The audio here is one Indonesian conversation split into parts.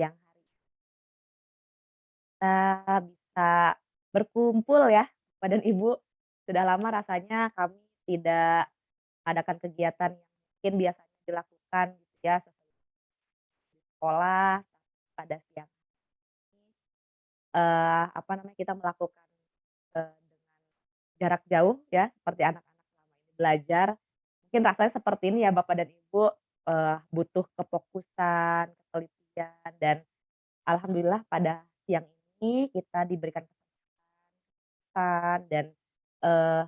siang hari kita bisa berkumpul ya, Bapak dan Ibu. Sudah lama rasanya kami tidak mengadakan kegiatan yang mungkin biasanya dilakukan gitu ya, seperti sekolah pada siang apa namanya, kita melakukan, dengan jarak jauh ya, seperti anak-anak selama ini belajar. Mungkin rasanya seperti ini ya Bapak dan Ibu, butuh kefokusan, ketelitian, dan alhamdulillah pada siang ini kita diberikan kesempatan dan, eee,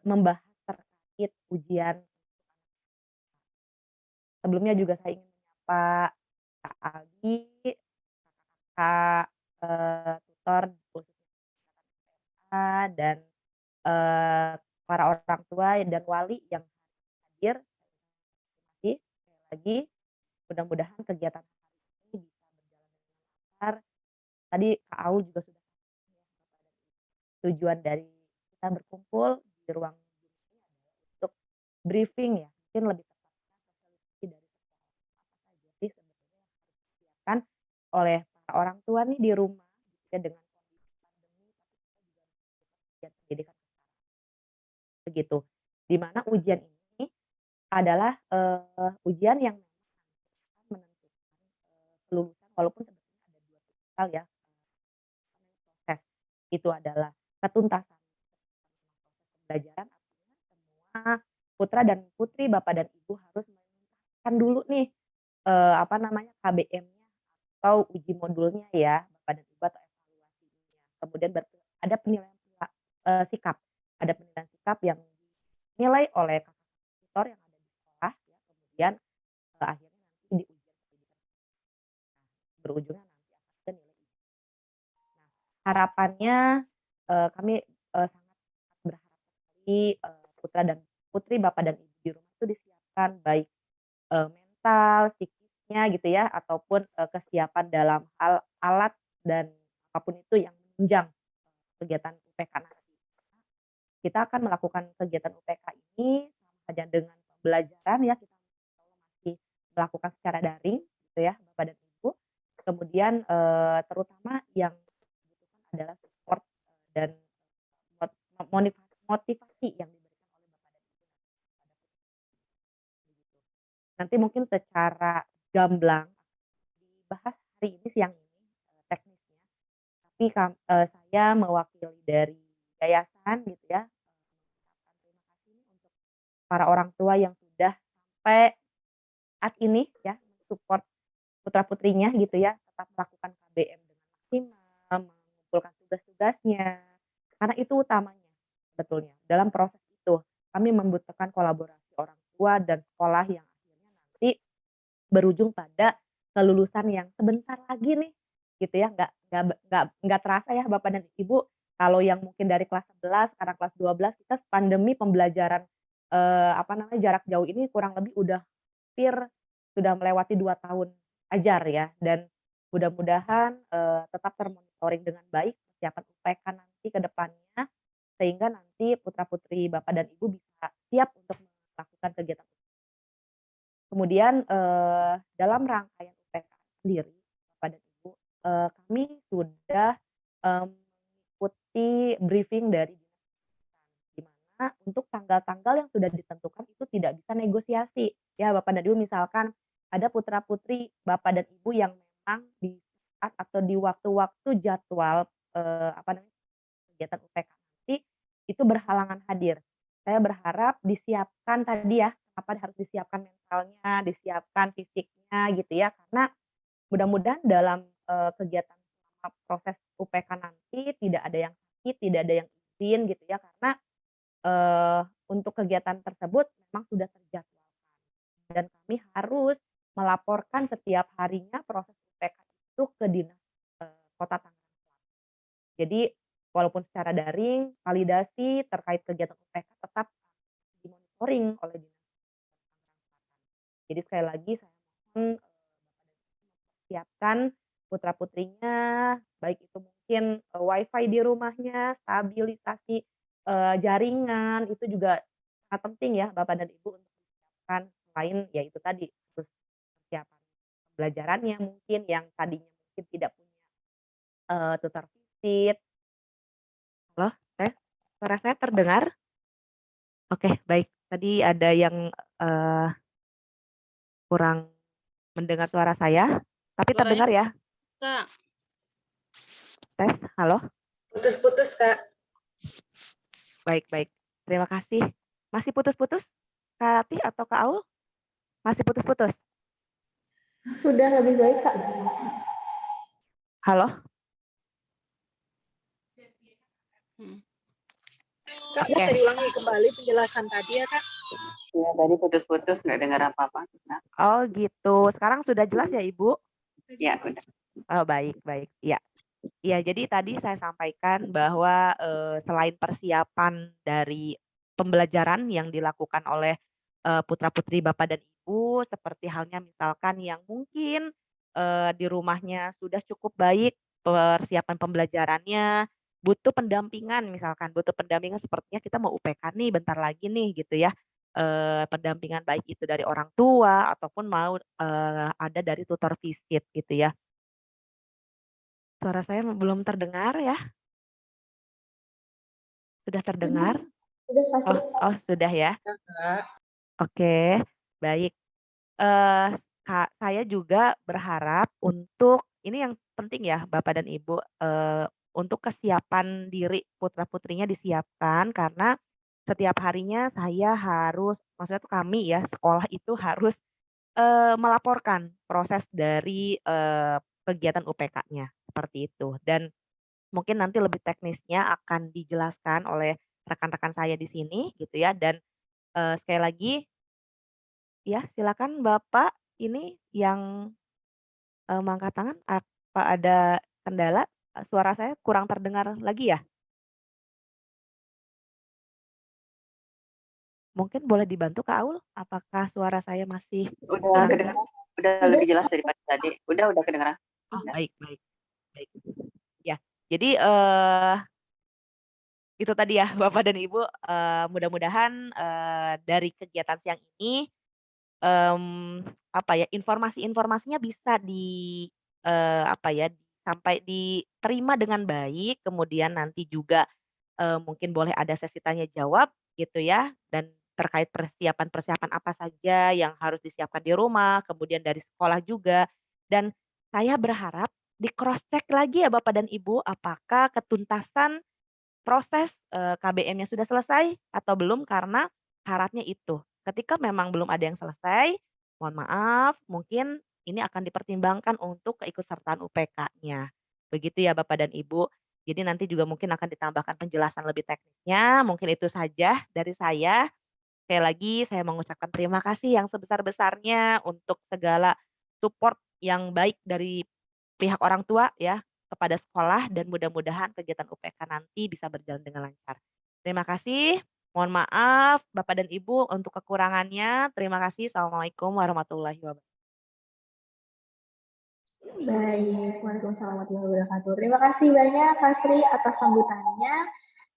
membahas terkait ujian. Sebelumnya juga saya ingin menyapa Kak Aldi, Kak, tutor khususnya SMA dan, eee, para orang tua dan wali yang hadir. Terima kasih sekali lagi, mudah-mudahan kegiatan hari ini bisa berjalan dengan lancar. Tadi Kak Au juga sudah sampaikan ya, tujuan dari kita berkumpul di ruang ini adalah untuk briefing ya, mungkin lebih tepatnya sosialisasi dari sekolah. Apa saja sih sebetulnya yang harus disiapkan oleh para orang tua nih di rumah gitu ya, dengan kondisi pandemi, tapi kita juga melakukan kegiatan pendidikan begitu. Di mana ujian ini adalah, ujian yang memang menentukan, kelulusan walaupun sebetulnya ada 2 tipikal ya, proses. Itu adalah ketuntasan pembelajaran, artinya semua putra dan putri, bapak dan ibu harus menuntaskan dulu nih, apa namanya, KBM-nya atau uji modulnya ya, bapak dan ibu atau evaluasinya. Kemudian ada penilaian sikap, ada penilaian sikap yang dinilai oleh kakak tutor yang ada di sekolah ya, kemudian, akhirnya nanti di ujian pendidikan berujungnya nanti akan ke nilai ujian. Nah, harapannya, kami, sangat berharap sekali, putra dan putri, bapak dan ibu di rumah itu disiapkan baik, mental, psikisnya gitu ya, ataupun, kesiapan dalam hal alat dan apapun itu yang menunjang, kegiatan UPK nanti. Kita akan melakukan kegiatan UPK ini sama saja dengan pembelajaran ya, kita masih melakukan secara daring gitu ya, Bapak dan Ibu. Kemudian, terutama yang dibutuhkan adalah support, dan mot motivasi yang diberikan oleh Bapak dan Ibu kepada begitu. Nanti mungkin secara gamblang dibahas hari ini, siang ini, teknisnya, tapi saya mewakili dari yayasan gitu ya, mengucapkan terima kasih nih untuk para orang tua yang sudah sampai saat ini ya, mensupport putra-putrinya gitu ya, tetap melakukan KBM dengan maksimal, mengumpulkan tugas-tugasnya, karena itu utamanya sebetulnya. Dalam proses itu, kami membutuhkan kolaborasi orang tua dan sekolah yang akhirnya nanti berujung pada kelulusan yang sebentar lagi nih, gitu ya, nggak terasa ya Bapak dan Ibu, kalau yang mungkin dari kelas 11 sekarang kelas 12 kita pandemi pembelajaran, apa namanya, jarak jauh ini kurang lebih udah hampir sudah melewati 2 tahun ajar ya, dan mudah-mudahan, tetap termonitoring dengan baik persiapan UPK nanti ke depannya, sehingga nanti putra-putri Bapak dan Ibu bisa siap untuk melakukan kegiatan. Kemudian, dalam rangkaian UPK sendiri, Bapak dan Ibu, kami sudah, mengikuti briefing dari dinas pendidikan, di mana untuk tanggal-tanggal yang sudah ditentukan itu tidak bisa negosiasi, ya Bapak dan Ibu. Misalkan ada putra-putri Bapak dan Ibu yang memang di saat atau di waktu-waktu jadwal, apa namanya, kegiatan UPK nanti, itu berhalangan hadir. Saya berharap disiapkan tadi ya, kenapa harus disiapkan mentalnya, disiapkan fisiknya gitu ya, karena mudah-mudahan dalam, kegiatan selama proses UPK nanti tidak ada yang sakit, tidak ada yang izin gitu ya, karena, untuk kegiatan tersebut memang sudah terjadwalkan dan kami harus melaporkan setiap harinya proses UPK itu ke dinas, Kota Tangerang Selatan. Jadi walaupun secara daring, validasi terkait kegiatan UPK tetap dimonitoring oleh Dinas Tangerang Selatan. Jadi sekali lagi saya mohon, Bapak dan Ibu mempersiapkan putra-putrinya, baik itu mungkin, WiFi di rumahnya, stabilisasi, jaringan, itu juga sangat penting ya Bapak dan Ibu untuk disiapkan. Selain ya itu tadi, terus persiapan pembelajarannya mungkin yang tadinya mungkin tidak punya, tutor visit. Halo, suara saya terdengar? Oke, baik. Tadi ada yang, eee, kurang mendengar suara saya, tapi Suaranya terdengar ya? Kak. Tes, halo? Putus-putus, Kak. Baik baik, terima kasih. Masih putus-putus, Kak Ratih atau Kak Aul? Masih putus-putus? Sudah lebih baik, Kak. Halo? Kak, Oke. bisa diulangi kembali penjelasan tadi ya, Kak? Ya, tadi putus-putus, nggak dengar apa-apa. Nah, Oh gitu, sekarang sudah jelas ya Ibu? ya udah. Oh baik baik, iya. Iya, jadi tadi saya sampaikan bahwa, selain persiapan dari pembelajaran yang dilakukan oleh, putra-putri Bapak dan Ibu, seperti halnya misalkan yang mungkin, di rumahnya sudah cukup baik persiapan pembelajarannya, butuh pendampingan misalkan, butuh pendampingan sepertinya kita mau UPK nih bentar lagi nih gitu ya, pendampingan baik itu dari orang tua ataupun mau, ada dari tutor visit gitu ya. Suara saya belum terdengar ya? Sudah terdengar? Sudah pasti. Oh sudah ya? Kak. Oke, baik. Eee, saya juga berharap untuk ini yang penting ya Bapak dan Ibu, untuk kesiapan diri putra-putrinya disiapkan karena setiap harinya saya harus maksudnya tuh kami ya, sekolah itu harus, melaporkan proses dari, kegiatan UPK-nya, seperti itu. Dan mungkin nanti lebih teknisnya akan dijelaskan oleh rekan-rekan saya di sini gitu ya dan, sekali lagi ya silakan Bapak ini yang, mengangkat tangan apa ada kendala? Suara saya kurang terdengar lagi ya? Mungkin boleh dibantu Kak Aul, apakah suara saya masih Udah kurang jelas? kedengeran, udah lebih jelas daripada tadi. Udah kedengeran. Oh Udah. baik baik baik. Ya, jadi, itu tadi ya Bapak dan Ibu, mudah-mudahan, dari kegiatan siang ini apa ya, informasi-informasinya bisa apa ya, sampai diterima dengan baik, kemudian nanti juga, mungkin boleh ada sesi tanya jawab gitu ya, dan terkait persiapan-persiapan apa saja yang harus disiapkan di rumah, kemudian dari sekolah juga. Dan saya berharap di-cross check lagi ya Bapak dan Ibu, apakah ketuntasan proses, KBM-nya sudah selesai atau belum karena syaratnya itu. Ketika memang belum ada yang selesai, mohon maaf mungkin ini akan dipertimbangkan untuk keikutsertaan UPK-nya. Begitu ya Bapak dan Ibu. Jadi nanti juga mungkin akan ditambahkan penjelasan lebih teknisnya, mungkin itu saja dari saya. Sekali lagi saya mengucapkan terima kasih yang sebesar-besarnya untuk segala support yang baik dari pihak orang tua ya, kepada sekolah dan mudah-mudahan kegiatan UPK nanti bisa berjalan dengan lancar. Terima kasih, mohon maaf Bapak dan Ibu untuk kekurangannya. Terima kasih. Assalamualaikum warahmatullahi wabarakatuh. Baik, Waalaikumsalam warahmatullahi wabarakatuh. Terima kasih banyak Kak Sri atas sambutannya.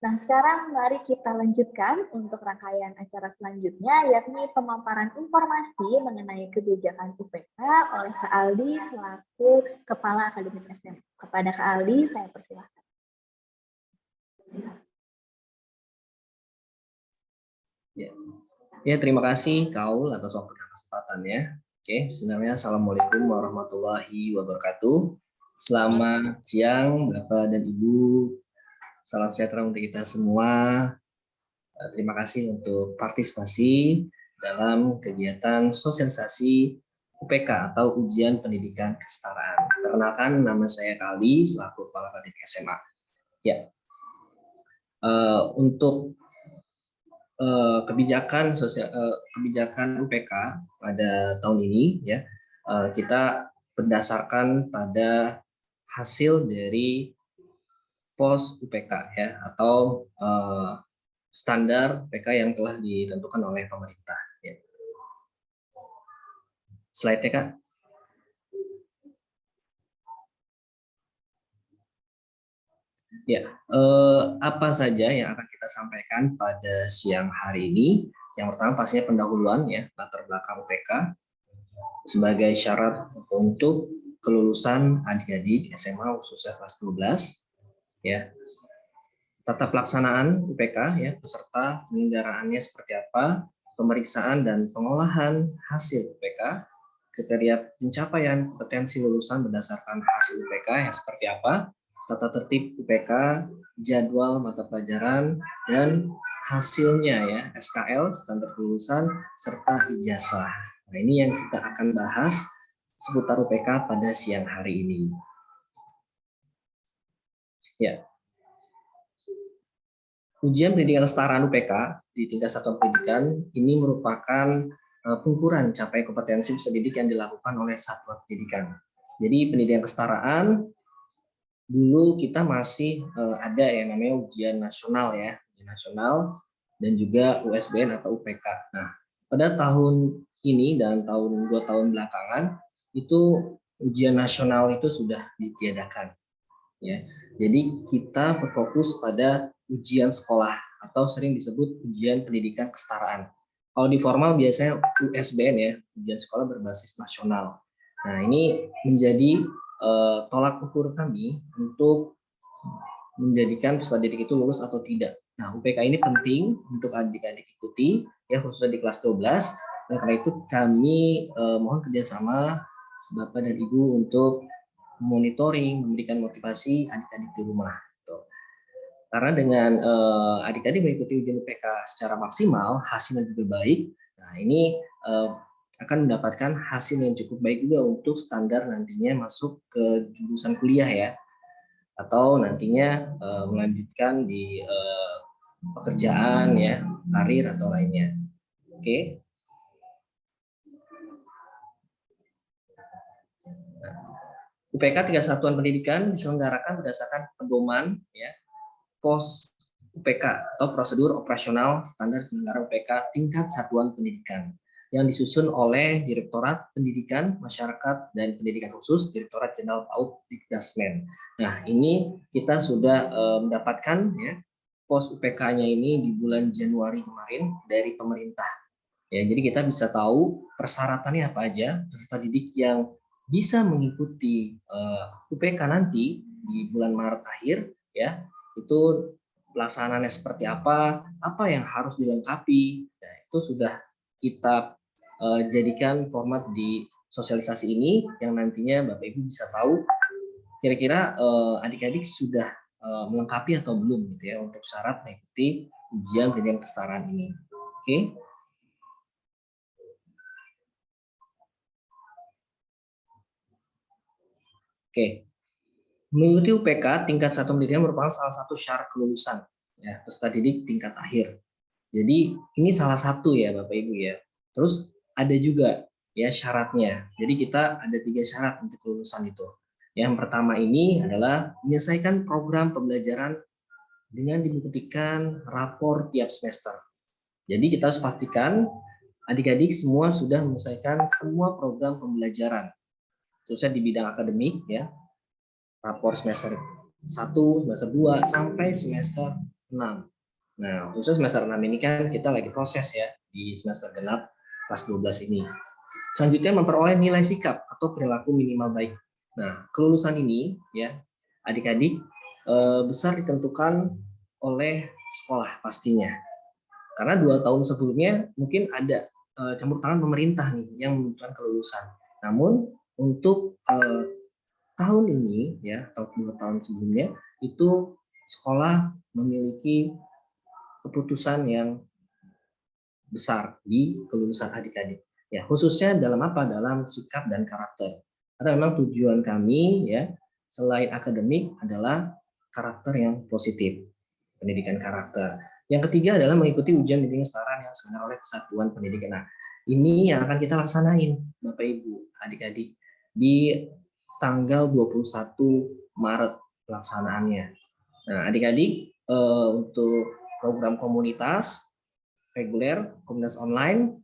Nah, sekarang mari kita lanjutkan untuk rangkaian acara selanjutnya, yakni pemaparan informasi mengenai kebijakan UPK oleh Kak Aldi selaku Kepala Akademik SMA. Kepada Kak Aldi, saya persilahkan. Ya, terima kasih Kaul atas waktu dan kesempatannya. Oke, bismillahirrahmanirrahim. Assalamualaikum warahmatullahi wabarakatuh. Selamat siang Bapak dan Ibu. Salam sejahtera untuk kita semua. Terima kasih untuk partisipasi dalam kegiatan sosialisasi UPK atau Ujian Pendidikan Kesetaraan. Perkenalkan, nama saya Kali selaku Kepala Akademik SMA. Ya, untuk kebijakan UPK pada tahun ini ya kita berdasarkan pada hasil dari pos UPK ya atau standar UPK yang telah ditentukan oleh pemerintah ya. Slide-nya Kak. Ya, apa saja yang akan kita sampaikan pada siang hari ini? Yang pertama pastinya pendahuluan ya, latar belakang UPK. sebagai syarat untuk kelulusan adik-adik SMA khususnya kelas 12 ya. Tata pelaksanaan UPK ya, peserta penyelenggaraannya seperti apa, pemeriksaan dan pengolahan hasil UPK, kriteria pencapaian kompetensi lulusan berdasarkan hasil UPK yang seperti apa, tata tertib UPK, jadwal mata pelajaran, dan hasilnya ya, SKL, standar kelulusan, serta ijazah. Nah, ini yang kita akan bahas seputar UPK pada siang hari ini. Ya. Ujian pendidikan kesetaraan UPK di tingkat satuan pendidikan ini merupakan pengukuran capaian kompetensi peserta didik yang dilakukan oleh satuan pendidikan. Jadi pendidikan kesetaraan dulu kita masih ada yang namanya ujian nasional ya, ujian nasional dan juga USBN atau UPK. Nah, pada tahun ini dan 2 tahun belakangan itu ujian nasional itu sudah ditiadakan. Ya, jadi kita berfokus pada ujian sekolah atau sering disebut ujian pendidikan kesetaraan. Kalau di formal biasanya USBN ya, ujian sekolah berbasis nasional. Nah, ini menjadi tolak ukur kami untuk menjadikan peserta didik itu lulus atau tidak. Nah, UPK ini penting untuk adik-adik ikuti, ya khususnya di kelas 12. Dan karena itu kami mohon kerjasama Bapak dan Ibu untuk monitoring, memberikan motivasi adik-adik di rumah. Gitu. Karena dengan adik-adik mengikuti ujian UPK secara maksimal, hasilnya juga baik. Nah, ini akan mendapatkan hasil yang cukup baik juga untuk standar nantinya masuk ke jurusan kuliah ya, atau nantinya melanjutkan di pekerjaan ya, karir atau lainnya. Oke. UPK tingkat satuan pendidikan diselenggarakan berdasarkan pedoman ya pos UPK atau prosedur operasional standar penyelenggaraan UPK tingkat satuan pendidikan yang disusun oleh Direktorat Pendidikan Masyarakat dan Pendidikan Khusus Direktorat Jenderal PAUD Dikdasmen. Nah, ini kita sudah mendapatkan ya pos UPK-nya ini di bulan Januari kemarin dari pemerintah. Ya, jadi kita bisa tahu persyaratannya apa aja peserta didik yang bisa mengikuti UPK nanti di bulan Maret akhir ya, itu pelaksanaannya seperti apa yang harus dilengkapi. Nah, itu sudah kita jadikan format di sosialisasi ini yang nantinya Bapak Ibu bisa tahu kira-kira adik-adik sudah melengkapi atau belum gitu ya untuk syarat mengikuti ujian pendidikan kesetaraan ini. Oke. Oke, mengikuti UPK tingkat satuan pendidikan merupakan salah satu syarat kelulusan ya peserta didik tingkat akhir. Jadi ini salah satu ya Bapak Ibu ya. Terus ada juga ya syaratnya. Jadi kita ada 3 syarat untuk kelulusan itu. Yang pertama ini adalah menyelesaikan program pembelajaran dengan dibuktikan rapor tiap semester. Jadi kita harus pastikan adik-adik semua sudah menyelesaikan semua program pembelajaran, khususnya di bidang akademik ya, rapor semester 1, semester 2, sampai semester 6. Nah, khusus semester 6 ini kan kita lagi proses ya di semester genap kelas 12 ini. Selanjutnya memperoleh nilai sikap atau perilaku minimal baik. Nah, kelulusan ini ya adik-adik besar ditentukan oleh sekolah pastinya. Karena 2 tahun sebelumnya mungkin ada campur tangan pemerintah nih yang menentukan kelulusan. Namun untuk tahun ini ya atau 2 tahun sebelumnya itu sekolah memiliki keputusan yang besar di kelulusan adik-adik ya, khususnya dalam apa, dalam sikap dan karakter. Karena memang tujuan kami ya selain akademik adalah karakter yang positif, pendidikan karakter. Yang ketiga adalah mengikuti ujian pendidikan kesetaraan yang diselenggarakan oleh Persatuan Pendidikan. Nah, ini yang akan kita laksanain Bapak Ibu, adik-adik di tanggal 21 Maret pelaksanaannya. Nah, adik-adik untuk program komunitas reguler, komunitas online,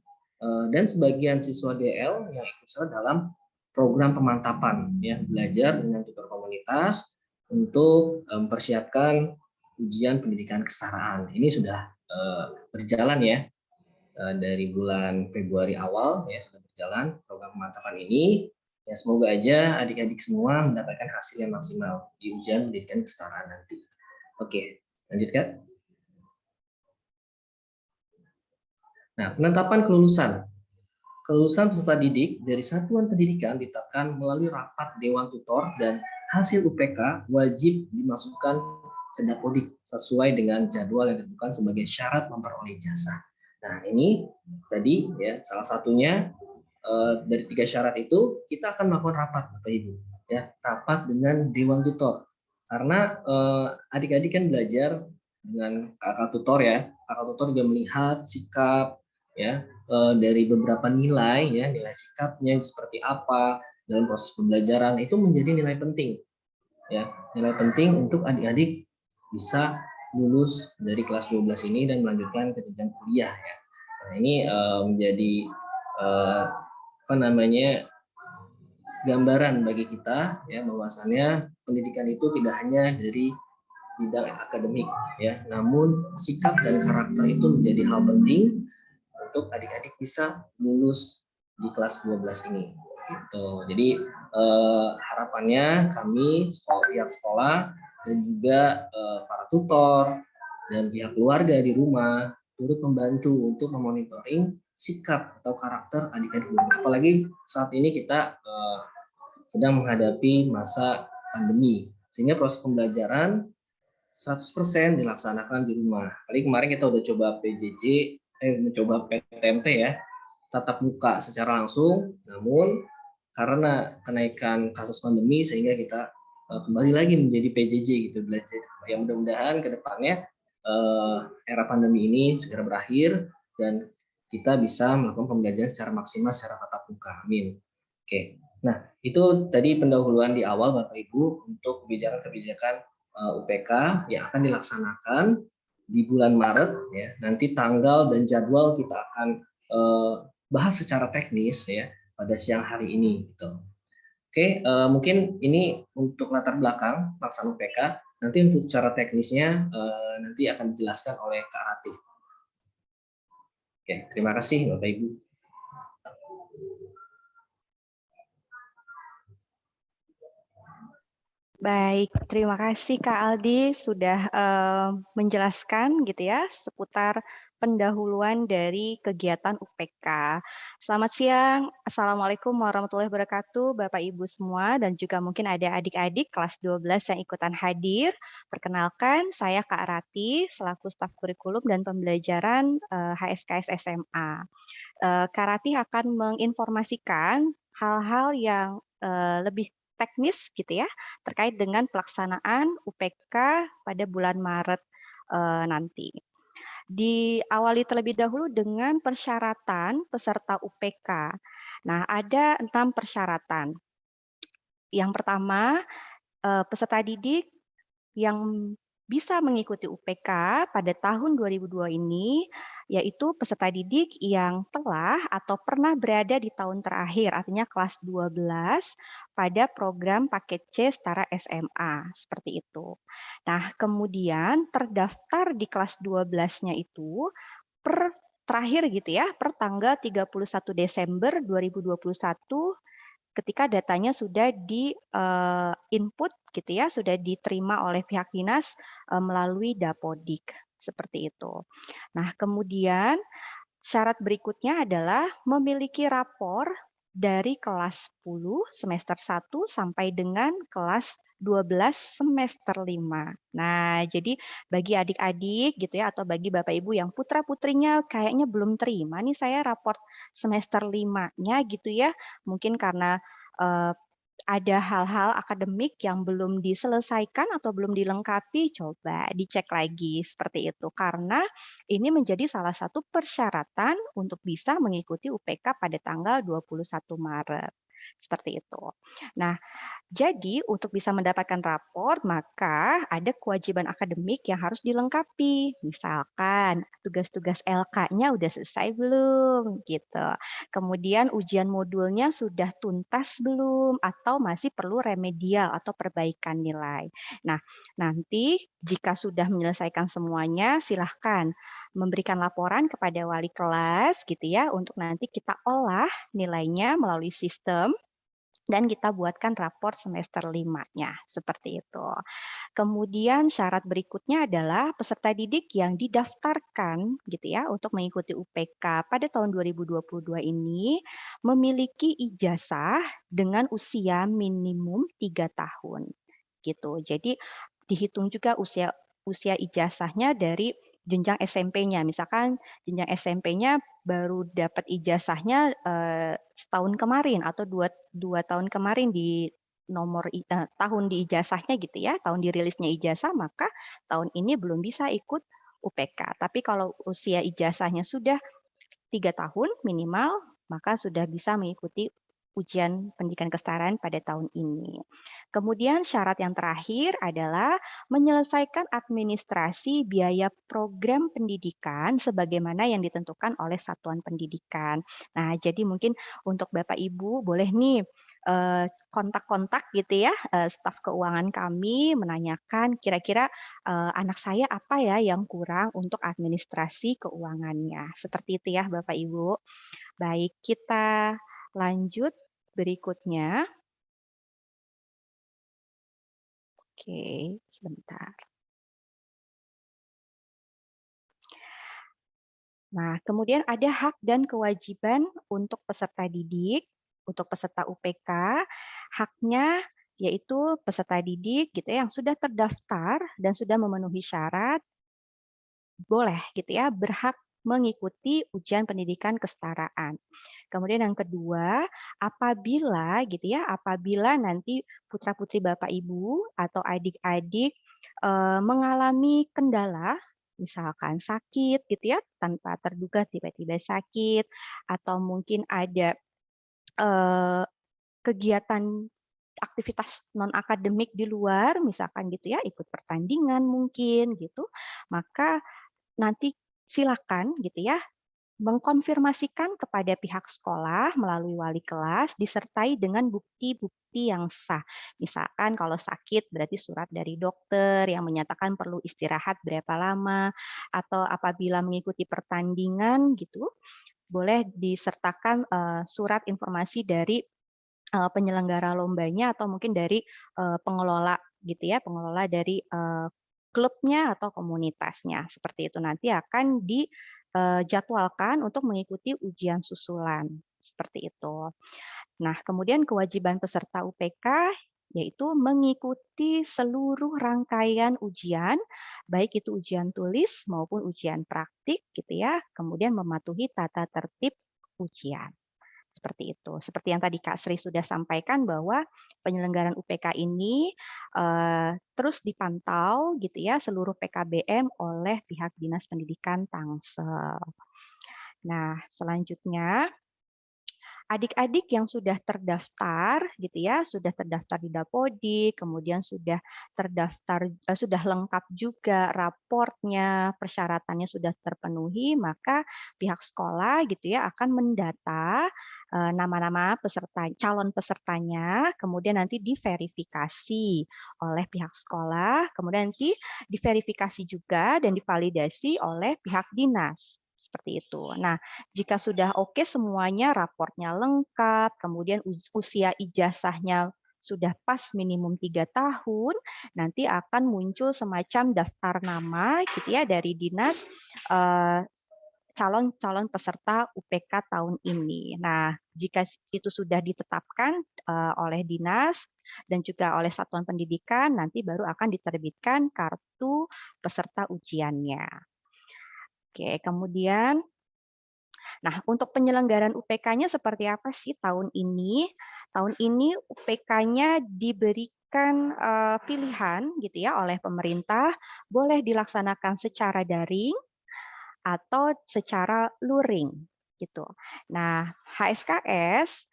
dan sebagian siswa DL yang ikut serta dalam program pemantapan, ya belajar dengan tutor komunitas untuk mempersiapkan ujian pendidikan kesetaraan. Ini sudah berjalan ya dari bulan Februari awal ya sudah berjalan. jalan program pemantapan ini. Ya, semoga aja adik-adik semua mendapatkan hasil yang maksimal di ujian pendidikan kesetaraan nanti. Oke, lanjutkan. Nah, penetapan kelulusan. Kelulusan peserta didik dari satuan pendidikan ditetapkan melalui rapat Dewan Tutor dan hasil UPK wajib dimasukkan ke Dapodik sesuai dengan jadwal yang ditentukan sebagai syarat memperoleh ijazah. Nah, ini tadi ya salah satunya dari 3 syarat itu kita akan melakukan rapat Bapak Ibu ya, rapat dengan Dewan Tutor. Karena adik-adik kan belajar dengan kakak tutor ya. Kakak tutor juga melihat sikap ya dari beberapa nilai ya, nilai sikapnya seperti apa dalam proses pembelajaran itu menjadi nilai penting ya, nilai penting untuk adik-adik bisa lulus dari kelas 12 ini dan melanjutkan ke jenjang kuliah ya. Nah, ini menjadi apa namanya gambaran bagi kita ya, bahwasannya pendidikan itu tidak hanya dari bidang akademik ya, namun sikap dan karakter itu menjadi hal penting untuk adik-adik bisa lulus di kelas 12 ini. Gitu. Jadi harapannya kami pihak sekolah dan juga para tutor dan pihak keluarga di rumah turut membantu untuk memonitoring sikap atau karakter adik-adik. Apalagi saat ini kita sedang menghadapi masa pandemi, sehingga proses pembelajaran 100% dilaksanakan di rumah. Kali kemarin kita udah coba PJJ, mencoba PTMT ya, tatap muka secara langsung, namun karena kenaikan kasus pandemi sehingga kita kembali lagi menjadi PJJ gitu belajar. Ya mudah-mudahan ke depannya era pandemi ini segera berakhir dan kita bisa melakukan pembelajaran secara maksimal secara tatap muka. Amin. Oke. Nah, itu tadi pendahuluan di awal Bapak Ibu untuk kebijakan-kebijakan UPK yang akan dilaksanakan di bulan Maret ya. Nanti tanggal dan jadwal kita akan bahas secara teknis ya pada siang hari ini gitu. Oke, mungkin ini untuk latar belakang pelaksanaan UPK. Nanti untuk cara teknisnya nanti akan dijelaskan oleh Kak Ratih. Oke, terima kasih Bapak Ibu. Baik, terima kasih Kak Aldi sudah menjelaskan gitu ya seputar pendahuluan dari kegiatan UPK. Selamat siang, Assalamualaikum warahmatullahi wabarakatuh Bapak Ibu semua dan juga mungkin ada adik-adik kelas 12 yang ikutan hadir. Perkenalkan, saya Kak Rati selaku staf kurikulum dan pembelajaran HSKS SMA. Kak Rati akan menginformasikan hal-hal yang lebih teknis gitu ya terkait dengan pelaksanaan UPK pada bulan Maret nanti. Diawali terlebih dahulu dengan persyaratan peserta UPK. Nah, ada 6 persyaratan. Yang pertama, peserta didik yang bisa mengikuti UPK pada tahun 2002 ini, yaitu peserta didik yang telah atau pernah berada di tahun terakhir, artinya kelas 12, pada program paket C setara SMA, seperti itu. Nah, kemudian terdaftar di kelas 12-nya itu terakhir gitu ya, per tanggal 31 Desember 2021, ketika datanya sudah di input gitu ya, sudah diterima oleh pihak dinas melalui Dapodik seperti itu. Nah, kemudian syarat berikutnya adalah memiliki rapor dari kelas 10 semester 1 sampai dengan kelas 12 semester 5. Nah, jadi bagi adik-adik gitu ya atau bagi Bapak Ibu yang putra-putrinya kayaknya belum terima nih saya raport semester 5-nya gitu ya. Mungkin karena ada hal-hal akademik yang belum diselesaikan atau belum dilengkapi, coba dicek lagi seperti itu. Karena ini menjadi salah satu persyaratan untuk bisa mengikuti UPK pada tanggal 21 Maret. Seperti itu. Nah, jadi untuk bisa mendapatkan raport, maka ada kewajiban akademik yang harus dilengkapi. Misalkan tugas-tugas LK-nya udah selesai belum gitu. Kemudian ujian modulnya sudah tuntas belum atau masih perlu remedial atau perbaikan nilai. Nah, nanti jika sudah menyelesaikan semuanya, silahkan memberikan laporan kepada wali kelas gitu ya untuk nanti kita olah nilainya melalui sistem dan kita buatkan rapor semester 5-nya, seperti itu. Kemudian syarat berikutnya adalah peserta didik yang didaftarkan gitu ya untuk mengikuti UPK pada tahun 2022 ini memiliki ijazah dengan usia minimum 3 tahun gitu. Jadi dihitung juga usia ijazahnya dari jenjang SMP-nya. Misalkan jenjang SMP-nya baru dapat ijazahnya setahun kemarin atau dua tahun kemarin di tahun di ijazahnya gitu ya, tahun dirilisnya ijazah, maka tahun ini belum bisa ikut UPK. Tapi kalau usia ijazahnya sudah 3 tahun minimal, maka sudah bisa mengikuti ujian pendidikan kesetaraan pada tahun ini. Kemudian syarat yang terakhir adalah menyelesaikan administrasi biaya program pendidikan sebagaimana yang ditentukan oleh satuan pendidikan. Nah, jadi mungkin untuk Bapak Ibu boleh nih kontak-kontak gitu ya staf keuangan kami menanyakan kira-kira anak saya apa ya yang kurang untuk administrasi keuangannya. Seperti itu ya Bapak Ibu. Baik, kita lanjut berikutnya. Oke, sebentar. Nah, kemudian ada hak dan kewajiban untuk peserta didik, untuk peserta UPK. Haknya yaitu peserta didik gitu ya, yang sudah terdaftar dan sudah memenuhi syarat, boleh gitu ya, berhak mengikuti ujian pendidikan kesetaraan. Kemudian yang kedua, apabila nanti putra-putri Bapak Ibu atau adik-adik mengalami kendala, misalkan sakit gitu ya, tanpa terduga tiba-tiba sakit, atau mungkin ada kegiatan aktivitas non akademik di luar, misalkan gitu ya, ikut pertandingan mungkin gitu, maka nanti silakan gitu ya mengkonfirmasikan kepada pihak sekolah melalui wali kelas disertai dengan bukti-bukti yang sah. Misalkan kalau sakit berarti surat dari dokter yang menyatakan perlu istirahat berapa lama, atau apabila mengikuti pertandingan gitu, boleh disertakan surat informasi dari penyelenggara lombanya atau mungkin dari pengelola gitu ya, pengelola dari klubnya atau komunitasnya. Seperti itu nanti akan dijadwalkan untuk mengikuti ujian susulan. Seperti itu. Nah, kemudian kewajiban peserta UPK yaitu mengikuti seluruh rangkaian ujian, baik itu ujian tulis maupun ujian praktik gitu ya, kemudian mematuhi tata tertib ujian. Seperti itu. Seperti yang tadi Kak Sri sudah sampaikan bahwa penyelenggaraan UPK ini terus dipantau gitu ya seluruh PKBM oleh pihak Dinas Pendidikan Tangsel. Nah, selanjutnya adik-adik yang sudah terdaftar gitu ya, sudah terdaftar di Dapodik, kemudian sudah terdaftar sudah lengkap juga raportnya, persyaratannya sudah terpenuhi, maka pihak sekolah gitu ya akan mendata nama-nama peserta calon pesertanya, kemudian nanti diverifikasi oleh pihak sekolah, kemudian nanti diverifikasi juga dan divalidasi oleh pihak dinas. Seperti itu. Nah, jika sudah oke semuanya, raportnya lengkap, kemudian usia ijazahnya sudah pas minimum 3 tahun, nanti akan muncul semacam daftar nama gitu ya dari dinas calon-calon peserta UPK tahun ini. Nah, jika itu sudah ditetapkan oleh dinas dan juga oleh satuan pendidikan, nanti baru akan diterbitkan kartu peserta ujiannya. Oke, kemudian nah, untuk penyelenggaraan UPK-nya seperti apa sih tahun ini? Tahun ini UPK-nya diberikan pilihan gitu ya oleh pemerintah, boleh dilaksanakan secara daring atau secara luring gitu. Nah, HSKS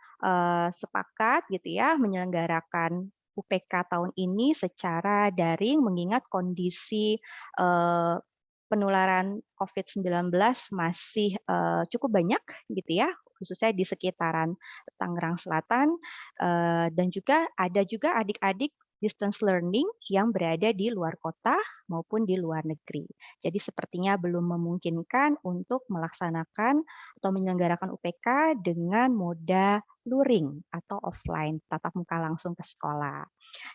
sepakat gitu ya menyelenggarakan UPK tahun ini secara daring mengingat kondisi penularan COVID-19 masih cukup banyak gitu ya, khususnya di sekitaran Tangerang Selatan, dan juga ada juga adik-adik distance learning yang berada di luar kota maupun di luar negeri. Jadi sepertinya belum memungkinkan untuk melaksanakan atau menyelenggarakan UPK dengan moda luring atau offline, tatap muka langsung ke sekolah.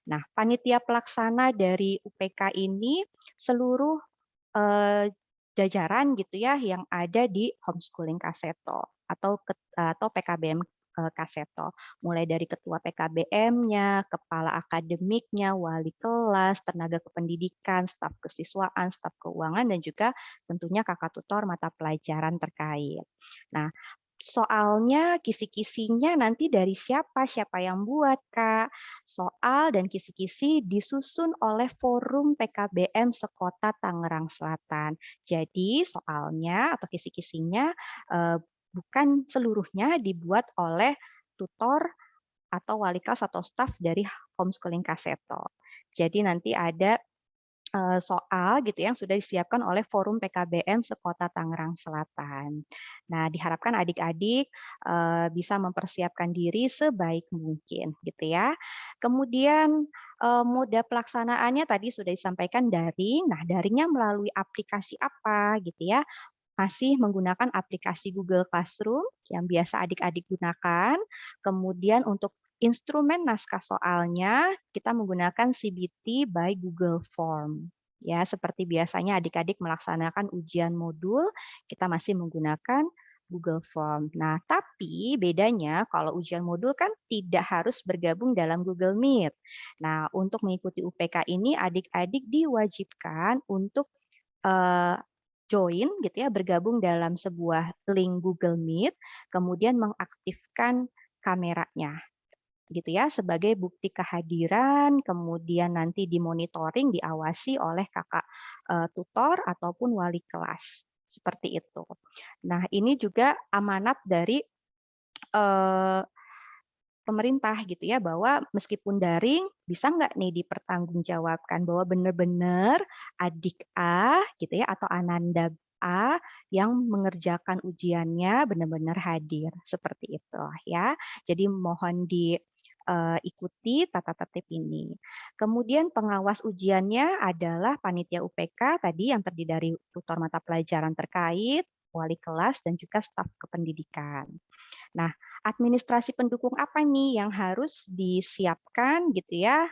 Nah, panitia pelaksana dari UPK ini seluruh jajaran gitu ya yang ada di homeschooling Kaseto atau PKBM Kaseto, mulai dari ketua PKBM-nya, kepala akademiknya, wali kelas, tenaga kependidikan, staf kesiswaan, staf keuangan, dan juga tentunya kakak tutor mata pelajaran terkait. Nah, soalnya, kisi-kisinya nanti dari siapa? Siapa yang buat, Kak? Soal dan kisi-kisi disusun oleh Forum PKBM Sekota Tangerang Selatan. Jadi, soalnya atau kisi-kisinya bukan seluruhnya dibuat oleh tutor atau wali kelas atau staf dari homeschooling Kaseto. Jadi nanti ada soal gitu yang sudah disiapkan oleh Forum PKBM Sekota Tangerang Selatan. Nah, diharapkan adik-adik bisa mempersiapkan diri sebaik mungkin gitu ya. Kemudian moda pelaksanaannya tadi sudah disampaikan daring. Nah, daringnya melalui aplikasi apa gitu ya? Masih menggunakan aplikasi Google Classroom yang biasa adik-adik gunakan. Kemudian untuk instrumen naskah soalnya kita menggunakan CBT by Google Form. Ya, seperti biasanya adik-adik melaksanakan ujian modul, kita masih menggunakan Google Form. Nah, tapi bedanya kalau ujian modul kan tidak harus bergabung dalam Google Meet. Nah, untuk mengikuti UPK ini adik-adik diwajibkan untuk join gitu ya, bergabung dalam sebuah link Google Meet, kemudian mengaktifkan kameranya gitu ya sebagai bukti kehadiran, kemudian nanti dimonitoring, diawasi oleh kakak tutor ataupun wali kelas. Seperti itu. Nah, ini juga amanat dari pemerintah gitu ya, bahwa meskipun daring bisa nggak nih dipertanggungjawabkan bahwa benar-benar adik A gitu ya atau Ananda A yang mengerjakan ujiannya benar-benar hadir seperti itu ya. Jadi mohon diikuti tata tertib ini. Kemudian pengawas ujiannya adalah panitia UPK tadi yang terdiri dari tutor mata pelajaran terkait, wali kelas dan juga staf kependidikan. Nah, administrasi pendukung apa nih yang harus disiapkan gitu ya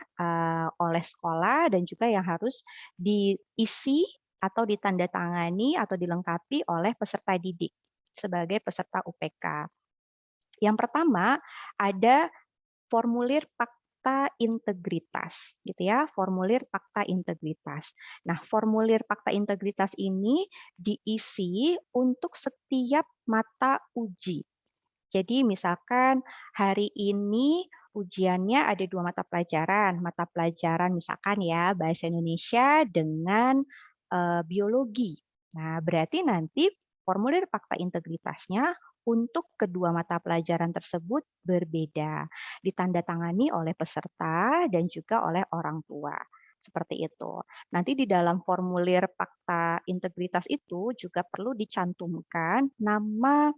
oleh sekolah dan juga yang harus diisi atau ditandatangani atau dilengkapi oleh peserta didik sebagai peserta UPK. Yang pertama ada formulir fakta integritas gitu ya, formulir fakta integritas. Nah, formulir fakta integritas ini diisi untuk setiap mata uji. Jadi misalkan hari ini ujiannya ada 2 mata pelajaran. Mata pelajaran misalkan ya Bahasa Indonesia dengan biologi. Nah, berarti nanti formulir fakta integritasnya untuk kedua mata pelajaran tersebut berbeda. Ditandatangani oleh peserta dan juga oleh orang tua. Seperti itu. Nanti di dalam formulir fakta integritas itu juga perlu dicantumkan nama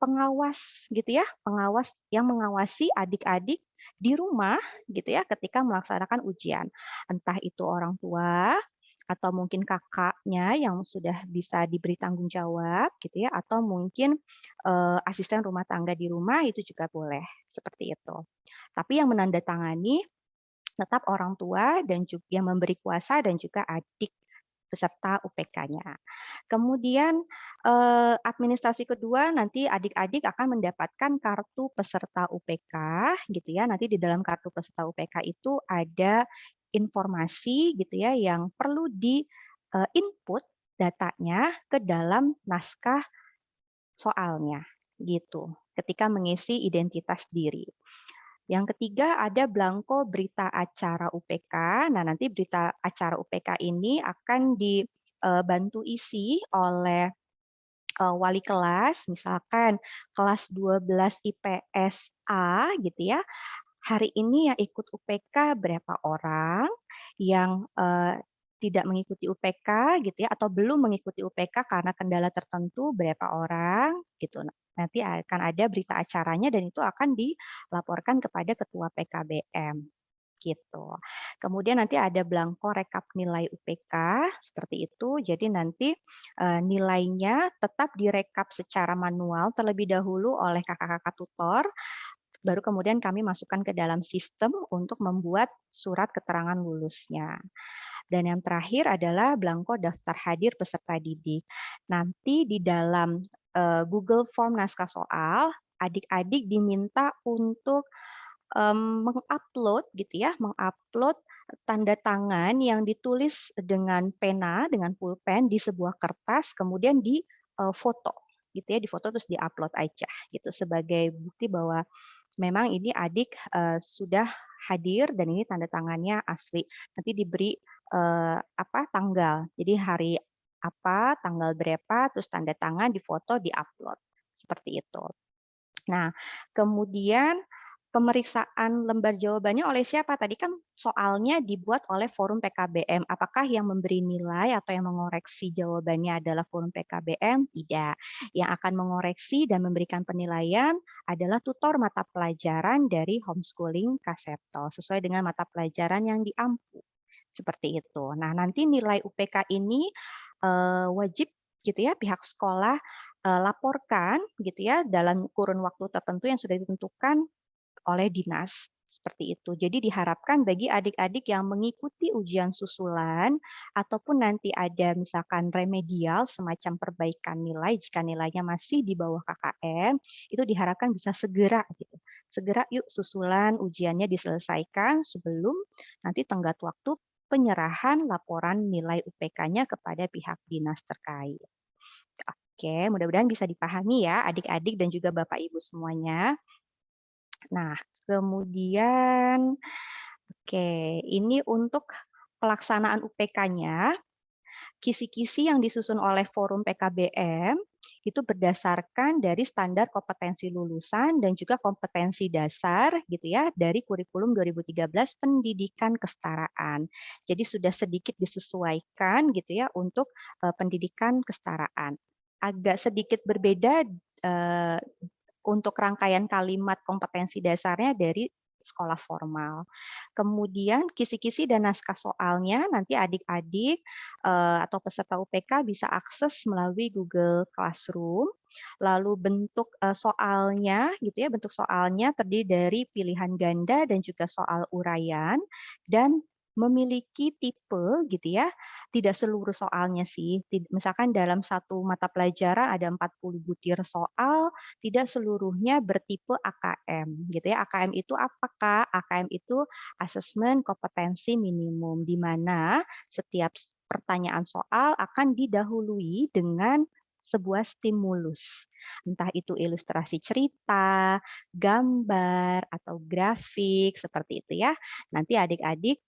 pengawas gitu ya, pengawas yang mengawasi adik-adik di rumah gitu ya ketika melaksanakan ujian. Entah itu orang tua atau mungkin kakaknya yang sudah bisa diberi tanggung jawab gitu ya atau mungkin asisten rumah tangga di rumah itu juga boleh seperti itu. Tapi yang menandatangani tetap orang tua dan juga yang memberi kuasa dan juga adik peserta UPK-nya. Kemudian administrasi kedua nanti adik-adik akan mendapatkan kartu peserta UPK gitu ya. Nanti di dalam kartu peserta UPK itu ada informasi gitu ya yang perlu di input datanya ke dalam naskah soalnya gitu. Ketika mengisi identitas diri. Yang ketiga ada belangko berita acara UPK. Nah, nanti berita acara UPK ini akan dibantu isi oleh wali kelas, misalkan kelas 12 IPS A gitu ya. Hari ini yang ikut UPK berapa orang, yang tidak mengikuti UPK gitu ya atau belum mengikuti UPK karena kendala tertentu berapa orang gitu. Nanti akan ada berita acaranya dan itu akan dilaporkan kepada ketua PKBM. gitu. Kemudian nanti ada belangko rekap nilai UPK seperti itu. Jadi nanti nilainya tetap direkap secara manual terlebih dahulu oleh kakak-kakak tutor, baru kemudian kami masukkan ke dalam sistem untuk membuat surat keterangan lulusnya. Dan yang terakhir adalah belangko daftar hadir peserta didik. Nanti di dalam Google Form naskah soal, adik-adik diminta untuk mengupload gitu ya, mengupload tanda tangan yang ditulis dengan pena, dengan pulpen di sebuah kertas, kemudian di foto gitu ya, difoto terus diupload aja gitu sebagai bukti bahwa memang ini adik sudah hadir dan ini tanda tangannya asli. Nanti diberi tanggal. Jadi hari apa, tanggal berapa, terus tanda tangan, difoto, diupload seperti itu. Nah, kemudian pemeriksaan lembar jawabannya oleh siapa? Tadi kan soalnya dibuat oleh forum PKBM. Apakah yang memberi nilai atau yang mengoreksi jawabannya adalah forum PKBM? Tidak. Yang akan mengoreksi dan memberikan penilaian adalah tutor mata pelajaran dari homeschooling Kaseto, sesuai dengan mata pelajaran yang diampu. Seperti itu. Nah, nanti nilai UPK ini wajib gitu ya pihak sekolah laporkan gitu ya dalam kurun waktu tertentu yang sudah ditentukan oleh dinas seperti itu. Jadi diharapkan bagi adik-adik yang mengikuti ujian susulan ataupun nanti ada misalkan remedial semacam perbaikan nilai jika nilainya masih di bawah KKM, itu diharapkan bisa segera gitu. Segera yuk susulan ujiannya diselesaikan sebelum nanti tenggat waktu penyerahan laporan nilai UPK-nya kepada pihak dinas terkait. Oke, mudah-mudahan bisa dipahami ya adik-adik dan juga Bapak Ibu semuanya. Nah, kemudian oke, ini untuk pelaksanaan UPK-nya, kisi-kisi yang disusun oleh Forum PKBM itu berdasarkan dari standar kompetensi lulusan dan juga kompetensi dasar gitu ya dari kurikulum 2013 pendidikan kesetaraan. Jadi sudah sedikit disesuaikan gitu ya untuk pendidikan kesetaraan. Agak sedikit berbeda untuk rangkaian kalimat kompetensi dasarnya dari sekolah formal. Kemudian kisi-kisi dan naskah soalnya nanti adik-adik atau peserta UPK bisa akses melalui Google Classroom. Lalu bentuk soalnya gitu ya, bentuk soalnya terdiri dari pilihan ganda dan juga soal uraian dan memiliki tipe gitu ya. Tidak seluruh soalnya sih. Misalkan dalam satu mata pelajaran ada 40 butir soal, tidak seluruhnya bertipe AKM gitu ya. AKM itu apakah? AKM itu asesmen kompetensi minimum di mana setiap pertanyaan soal akan didahului dengan sebuah stimulus. Entah itu ilustrasi cerita, gambar atau grafik seperti itu ya. Nanti adik-adik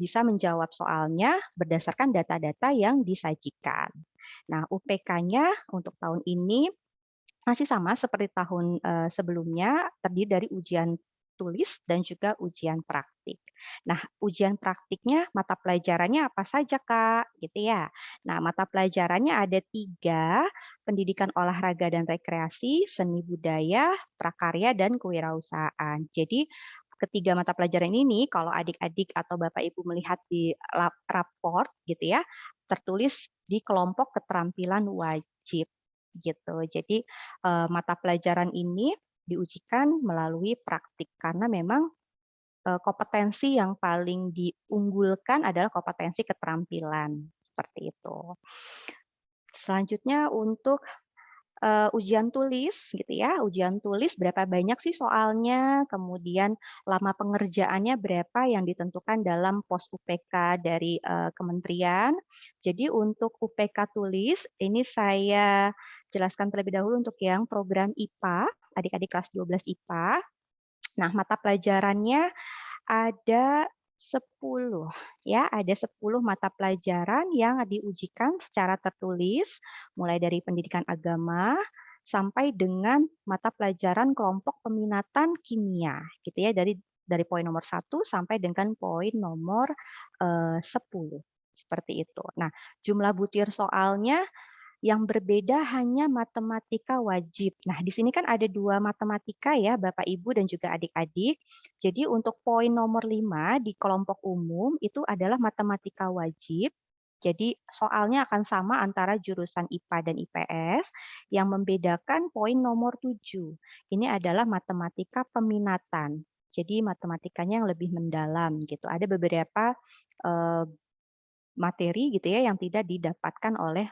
bisa menjawab soalnya berdasarkan data-data yang disajikan. Nah, UPK-nya untuk tahun ini masih sama seperti tahun sebelumnya, terdiri dari ujian tulis dan juga ujian praktik. Nah, ujian praktiknya mata pelajarannya apa saja, Kak? Gitu ya. Nah, mata pelajarannya ada 3, pendidikan olahraga dan rekreasi, seni budaya, prakarya, dan kewirausahaan. Jadi, ketiga mata pelajaran ini, kalau adik-adik atau Bapak Ibu melihat di raport gitu ya, tertulis di kelompok keterampilan wajib gitu. Jadi mata pelajaran ini diujikan melalui praktik karena memang kompetensi yang paling diunggulkan adalah kompetensi keterampilan seperti itu. Selanjutnya untuk ujian tulis gitu ya, ujian tulis berapa banyak sih soalnya, kemudian lama pengerjaannya berapa yang ditentukan dalam pos UPK dari kementerian. Jadi untuk UPK tulis ini saya jelaskan terlebih dahulu untuk yang program IPA, adik-adik kelas 12 IPA. Nah, mata pelajarannya ada 10 ya, ada 10 mata pelajaran yang diujikan secara tertulis mulai dari pendidikan agama sampai dengan mata pelajaran kelompok peminatan kimia gitu ya dari poin nomor 1 sampai dengan poin nomor 10 seperti itu. Nah, jumlah butir soalnya Yang berbeda hanya matematika wajib. Nah, di sini kan ada 2 matematika ya, Bapak Ibu dan juga adik-adik. Jadi untuk poin nomor 5 di kelompok umum itu adalah matematika wajib. Jadi soalnya akan sama antara jurusan IPA dan IPS. Yang membedakan poin nomor 7. Ini adalah matematika peminatan. Jadi matematikanya yang lebih mendalam gitu. Ada beberapa materi gitu ya yang tidak didapatkan oleh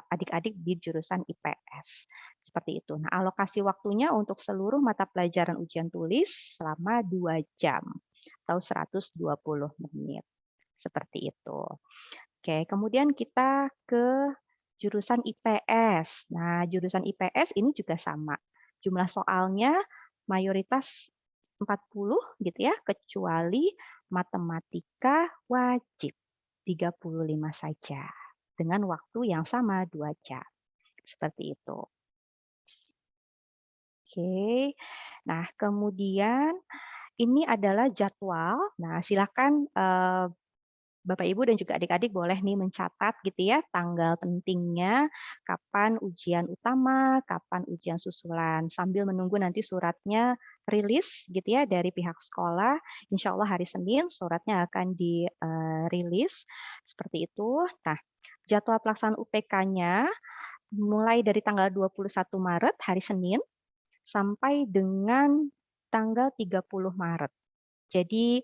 adik-adik di jurusan IPS. Seperti itu. Nah, alokasi waktunya untuk seluruh mata pelajaran ujian tulis selama 2 jam atau 120 menit. Seperti itu. Oke, kemudian kita ke jurusan IPS. Nah, jurusan IPS ini juga sama. Jumlah soalnya mayoritas 40 gitu ya, kecuali matematika wajib 35 saja dengan waktu yang sama 2 jam. Seperti itu. Oke. Nah, kemudian ini adalah jadwal. Nah, silakan Bapak Ibu dan juga adik-adik boleh nih mencatat gitu ya tanggal pentingnya, kapan ujian utama, kapan ujian susulan, sambil menunggu nanti suratnya rilis gitu ya dari pihak sekolah. Insya Allah hari Senin suratnya akan dirilis seperti itu. Nah, jadwal pelaksanaan UPK-nya mulai dari tanggal 21 Maret hari Senin sampai dengan tanggal 30 Maret. Jadi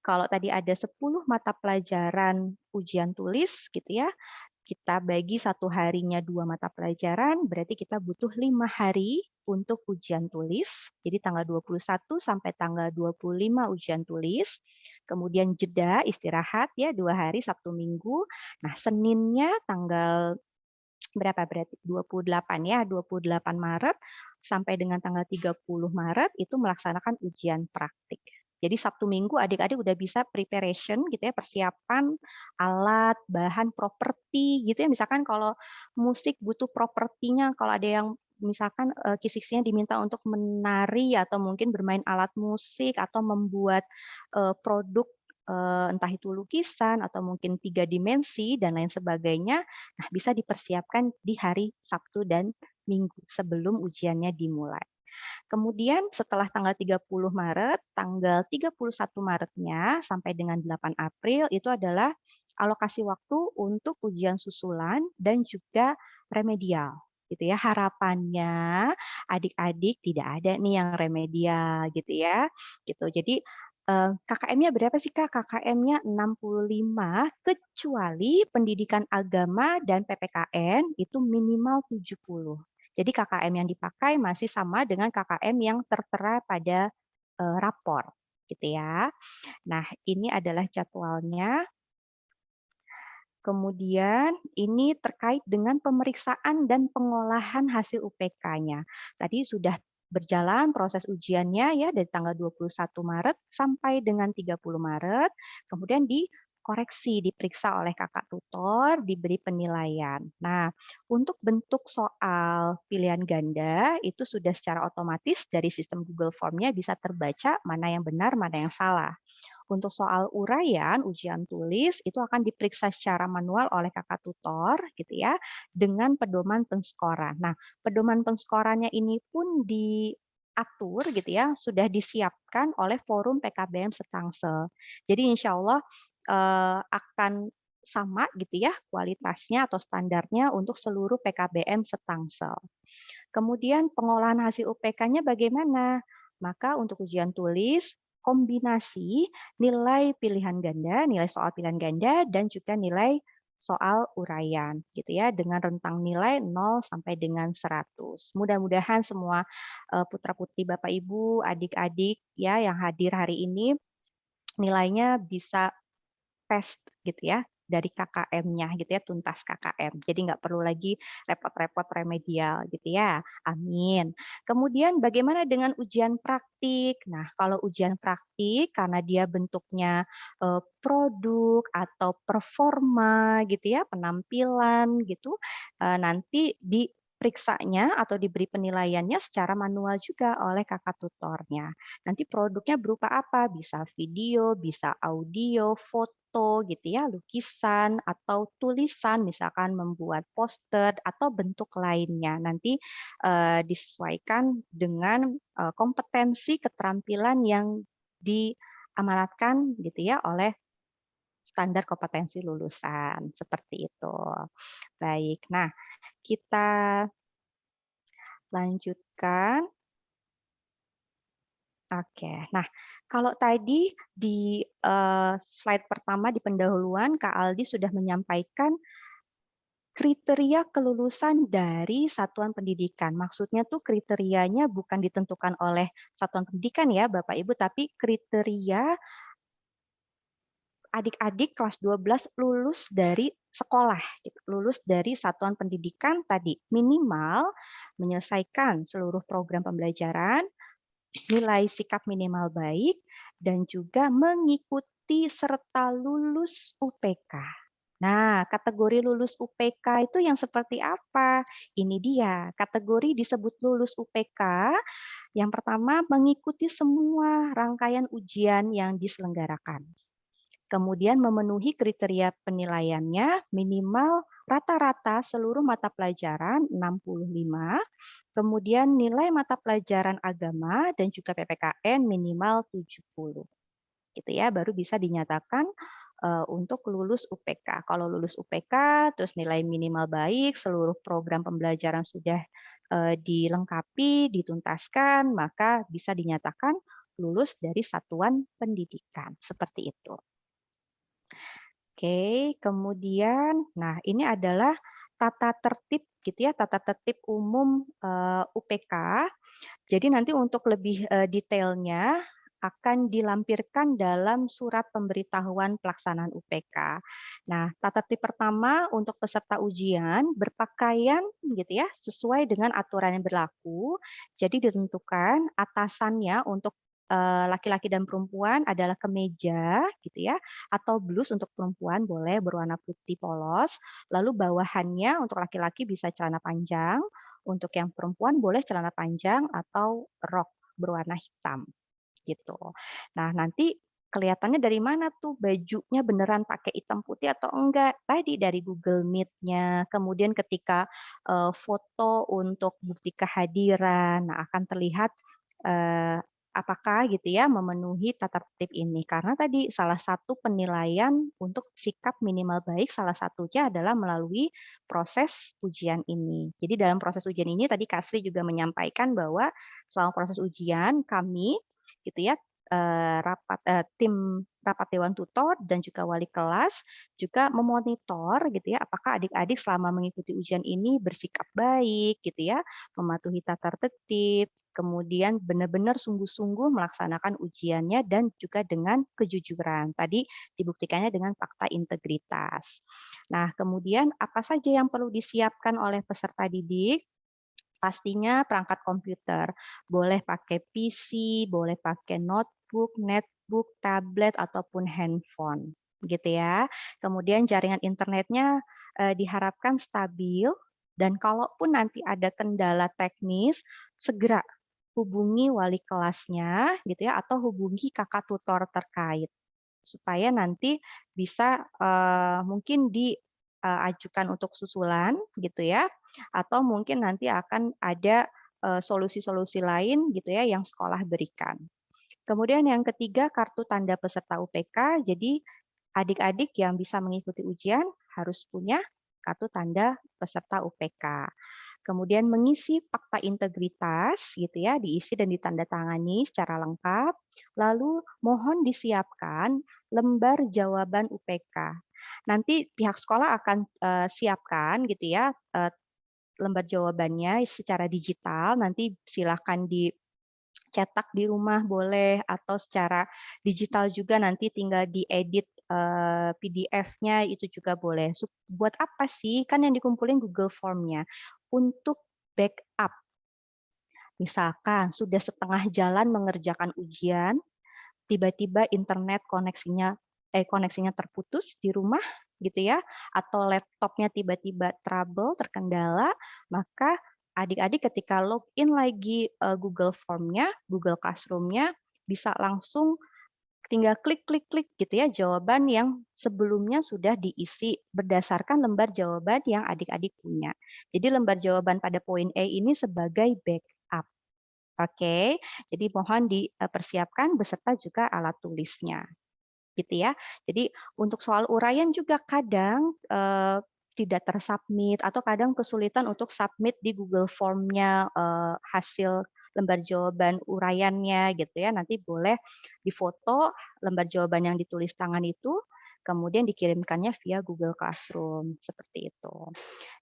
kalau tadi ada 10 mata pelajaran ujian tulis gitu ya, kita bagi satu harinya 2 mata pelajaran, berarti kita butuh 5 hari untuk ujian tulis. Jadi tanggal 21 sampai tanggal 25 ujian tulis. Kemudian jeda istirahat ya 2 hari Sabtu Minggu. Nah, Seninnya tanggal berapa berarti 28 ya, 28 Maret sampai dengan tanggal 30 Maret itu melaksanakan ujian praktik. Jadi Sabtu Minggu adik-adik udah bisa preparation gitu ya, persiapan alat, bahan, properti gitu ya. Misalkan kalau musik butuh propertinya, kalau ada yang misalkan kisi-kisinya diminta untuk menari atau mungkin bermain alat musik atau membuat produk entah itu lukisan atau mungkin 3 dimensi dan lain sebagainya, nah bisa dipersiapkan di hari Sabtu dan Minggu sebelum ujiannya dimulai. Kemudian setelah tanggal 30 Maret, tanggal 31 Maretnya sampai dengan 8 April itu adalah alokasi waktu untuk ujian susulan dan juga remedial gitu ya. Harapannya adik-adik tidak ada nih yang remedial gitu ya. Gitu. Jadi KKM-nya berapa sih Kak? KKM-nya 65 kecuali pendidikan agama dan PPKN itu minimal 70. Jadi KKM yang dipakai masih sama dengan KKM yang tertera pada rapor gitu ya. Nah, ini adalah jadwalnya. Kemudian ini terkait dengan pemeriksaan dan pengolahan hasil UPK-nya. Tadi sudah berjalan proses ujiannya ya dari tanggal 21 Maret sampai dengan 30 Maret. Kemudian dikoreksi, diperiksa oleh kakak tutor, diberi penilaian. Nah, untuk bentuk soal pilihan ganda itu sudah secara otomatis dari sistem Google Form-nya bisa terbaca mana yang benar, mana yang salah. Untuk soal uraian ujian tulis itu akan diperiksa secara manual oleh kakak tutor gitu ya dengan pedoman penskoran. Nah, pedoman penskorannya ini pun diatur gitu ya, sudah disiapkan oleh forum PKBM Setangsel. Jadi insya Allah akan sama gitu ya kualitasnya atau standarnya untuk seluruh PKBM Setangsel. Kemudian pengolahan hasil UPK-nya bagaimana? Maka untuk ujian tulis kombinasi nilai pilihan ganda, nilai soal pilihan ganda, dan juga nilai soal uraian gitu ya dengan rentang nilai 0 sampai dengan 100. Mudah-mudahan semua putra-putri Bapak Ibu, adik-adik ya yang hadir hari ini nilainya bisa tes gitu ya dari KKM-nya gitu ya, tuntas KKM. Jadi nggak perlu lagi repot-repot remedial gitu ya. Amin. Kemudian bagaimana dengan ujian praktik? Nah, kalau ujian praktik karena dia bentuknya produk atau performa gitu ya, penampilan gitu, nanti diperiksanya atau diberi penilaiannya secara manual juga oleh kakak tutornya. Nanti produknya berupa apa? Bisa video, bisa audio, foto, foto gitu ya, lukisan atau tulisan, misalkan membuat poster atau bentuk lainnya. Nanti disesuaikan dengan kompetensi keterampilan yang diamanatkan gitu ya oleh standar kompetensi lulusan, seperti itu. Baik, nah kita lanjutkan. Oke, nah kalau tadi di slide pertama di pendahuluan Kak Aldi sudah menyampaikan kriteria kelulusan dari satuan pendidikan. Maksudnya tuh kriterianya bukan ditentukan oleh satuan pendidikan ya Bapak Ibu, tapi kriteria adik-adik kelas 12 lulus dari sekolah, gitu. Lulus dari satuan pendidikan tadi minimal menyelesaikan seluruh program pembelajaran, nilai sikap minimal baik, dan juga mengikuti serta lulus UPK. Nah, kategori lulus UPK itu yang seperti apa? Ini dia, kategori disebut lulus UPK. Yang pertama, mengikuti semua rangkaian ujian yang diselenggarakan. Kemudian memenuhi kriteria penilaiannya minimal rata-rata seluruh mata pelajaran 65, kemudian nilai mata pelajaran agama dan juga PPKN minimal 70. Gitu ya, baru bisa dinyatakan untuk lulus UPK. Kalau lulus UPK terus nilai minimal baik, seluruh program pembelajaran sudah dilengkapi, dituntaskan, maka bisa dinyatakan lulus dari satuan pendidikan. Seperti itu. Oke, kemudian, nah ini adalah tata tertib gitu ya, tata tertib umum UPK. Jadi nanti untuk lebih detailnya akan dilampirkan dalam surat pemberitahuan pelaksanaan UPK. Nah, tata tertib pertama untuk peserta ujian berpakaian gitu ya, sesuai dengan aturan yang berlaku. Jadi ditentukan atasannya untuk laki-laki dan perempuan adalah kemeja gitu ya, atau blus untuk perempuan boleh berwarna putih polos, lalu bawahannya untuk laki-laki bisa celana panjang, untuk yang perempuan boleh celana panjang atau rok berwarna hitam gitu. Nah, nanti kelihatannya dari mana tuh bajunya beneran pakai hitam putih atau enggak? Tadi dari Google Meet-nya, kemudian ketika foto untuk bukti kehadiran, nah akan terlihat apakah gitu ya memenuhi tata tertib ini. Karena tadi salah satu penilaian untuk sikap minimal baik salah satunya adalah melalui proses ujian ini. Jadi dalam proses ujian ini tadi Kak Sri juga menyampaikan bahwa selama proses ujian kami gitu ya tim rapat dewan tutor dan juga wali kelas juga memonitor gitu ya apakah adik-adik selama mengikuti ujian ini bersikap baik gitu ya, mematuhi tata tertib, kemudian benar-benar sungguh-sungguh melaksanakan ujiannya dan juga dengan kejujuran. Tadi dibuktikannya dengan fakta integritas. Nah, kemudian apa saja yang perlu disiapkan oleh peserta didik? Pastinya perangkat komputer. Boleh pakai PC, boleh pakai notebook, netbook, tablet, ataupun handphone. Gitu ya. Kemudian jaringan internetnya diharapkan stabil, dan kalaupun nanti ada kendala teknis, segera hubungi wali kelasnya gitu ya, atau hubungi kakak tutor terkait supaya nanti bisa mungkin diajukan untuk susulan gitu ya, atau mungkin nanti akan ada solusi-solusi lain gitu ya yang sekolah berikan. Kemudian yang ketiga, kartu tanda peserta UPK. Jadi adik-adik yang bisa mengikuti ujian harus punya kartu tanda peserta UPK. Kemudian mengisi fakta integritas gitu ya, diisi dan ditandatangani secara lengkap. Lalu mohon disiapkan lembar jawaban UPK. Nanti pihak sekolah akan siapkan gitu ya lembar jawabannya secara digital. Nanti silakan dicetak di rumah boleh, atau secara digital juga nanti tinggal diedit PDF-nya itu juga boleh. Buat apa sih? Kan yang dikumpulin Google Form-nya. Untuk backup. Misalkan sudah setengah jalan mengerjakan ujian, tiba-tiba internet koneksinya terputus di rumah gitu ya, atau laptopnya tiba-tiba trouble, terkendala, maka adik-adik ketika login lagi Google Form-nya, Google Classroom-nya, bisa langsung tinggal klik klik klik gitu ya jawaban yang sebelumnya sudah diisi berdasarkan lembar jawaban yang adik-adik punya. Jadi lembar jawaban pada poin A ini sebagai backup. Oke, jadi mohon dipersiapkan beserta juga alat tulisnya. Gitu ya. Jadi untuk soal uraian juga kadang tidak tersubmit atau kadang kesulitan untuk submit di Google Form-nya hasil lembar jawaban uraiannya gitu ya. Nanti boleh difoto lembar jawaban yang ditulis tangan itu, kemudian dikirimkannya via Google Classroom seperti itu.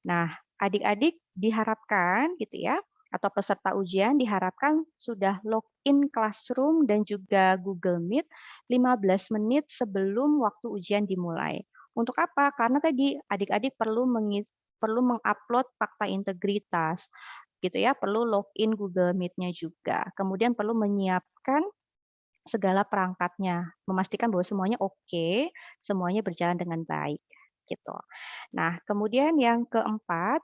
Nah, adik-adik diharapkan gitu ya, atau peserta ujian diharapkan sudah login Classroom dan juga Google Meet 15 menit sebelum waktu ujian dimulai. Untuk apa? Karena tadi adik-adik perlu mengupload fakta integritas gitu ya, perlu login Google Meet-nya juga. Kemudian perlu menyiapkan segala perangkatnya, memastikan bahwa semuanya oke, semuanya berjalan dengan baik gitu. Nah, kemudian yang keempat,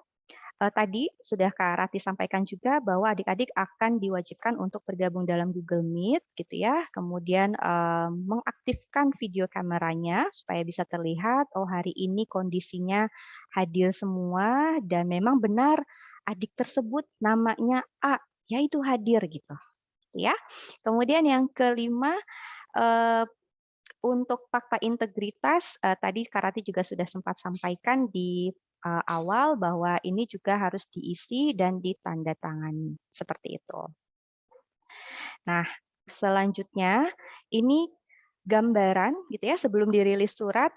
tadi sudah Kak Rati sampaikan juga bahwa adik-adik akan diwajibkan untuk bergabung dalam Google Meet gitu ya, kemudian mengaktifkan video kameranya supaya bisa terlihat, oh hari ini kondisinya hadir semua dan memang benar adik tersebut namanya A, yaitu hadir gitu ya. Kemudian yang kelima, eh, untuk fakta integritas, tadi Kak Rati juga sudah sempat sampaikan di awal bahwa ini juga harus diisi dan ditandatangani, seperti itu. Nah, selanjutnya ini gambaran gitu ya sebelum dirilis surat,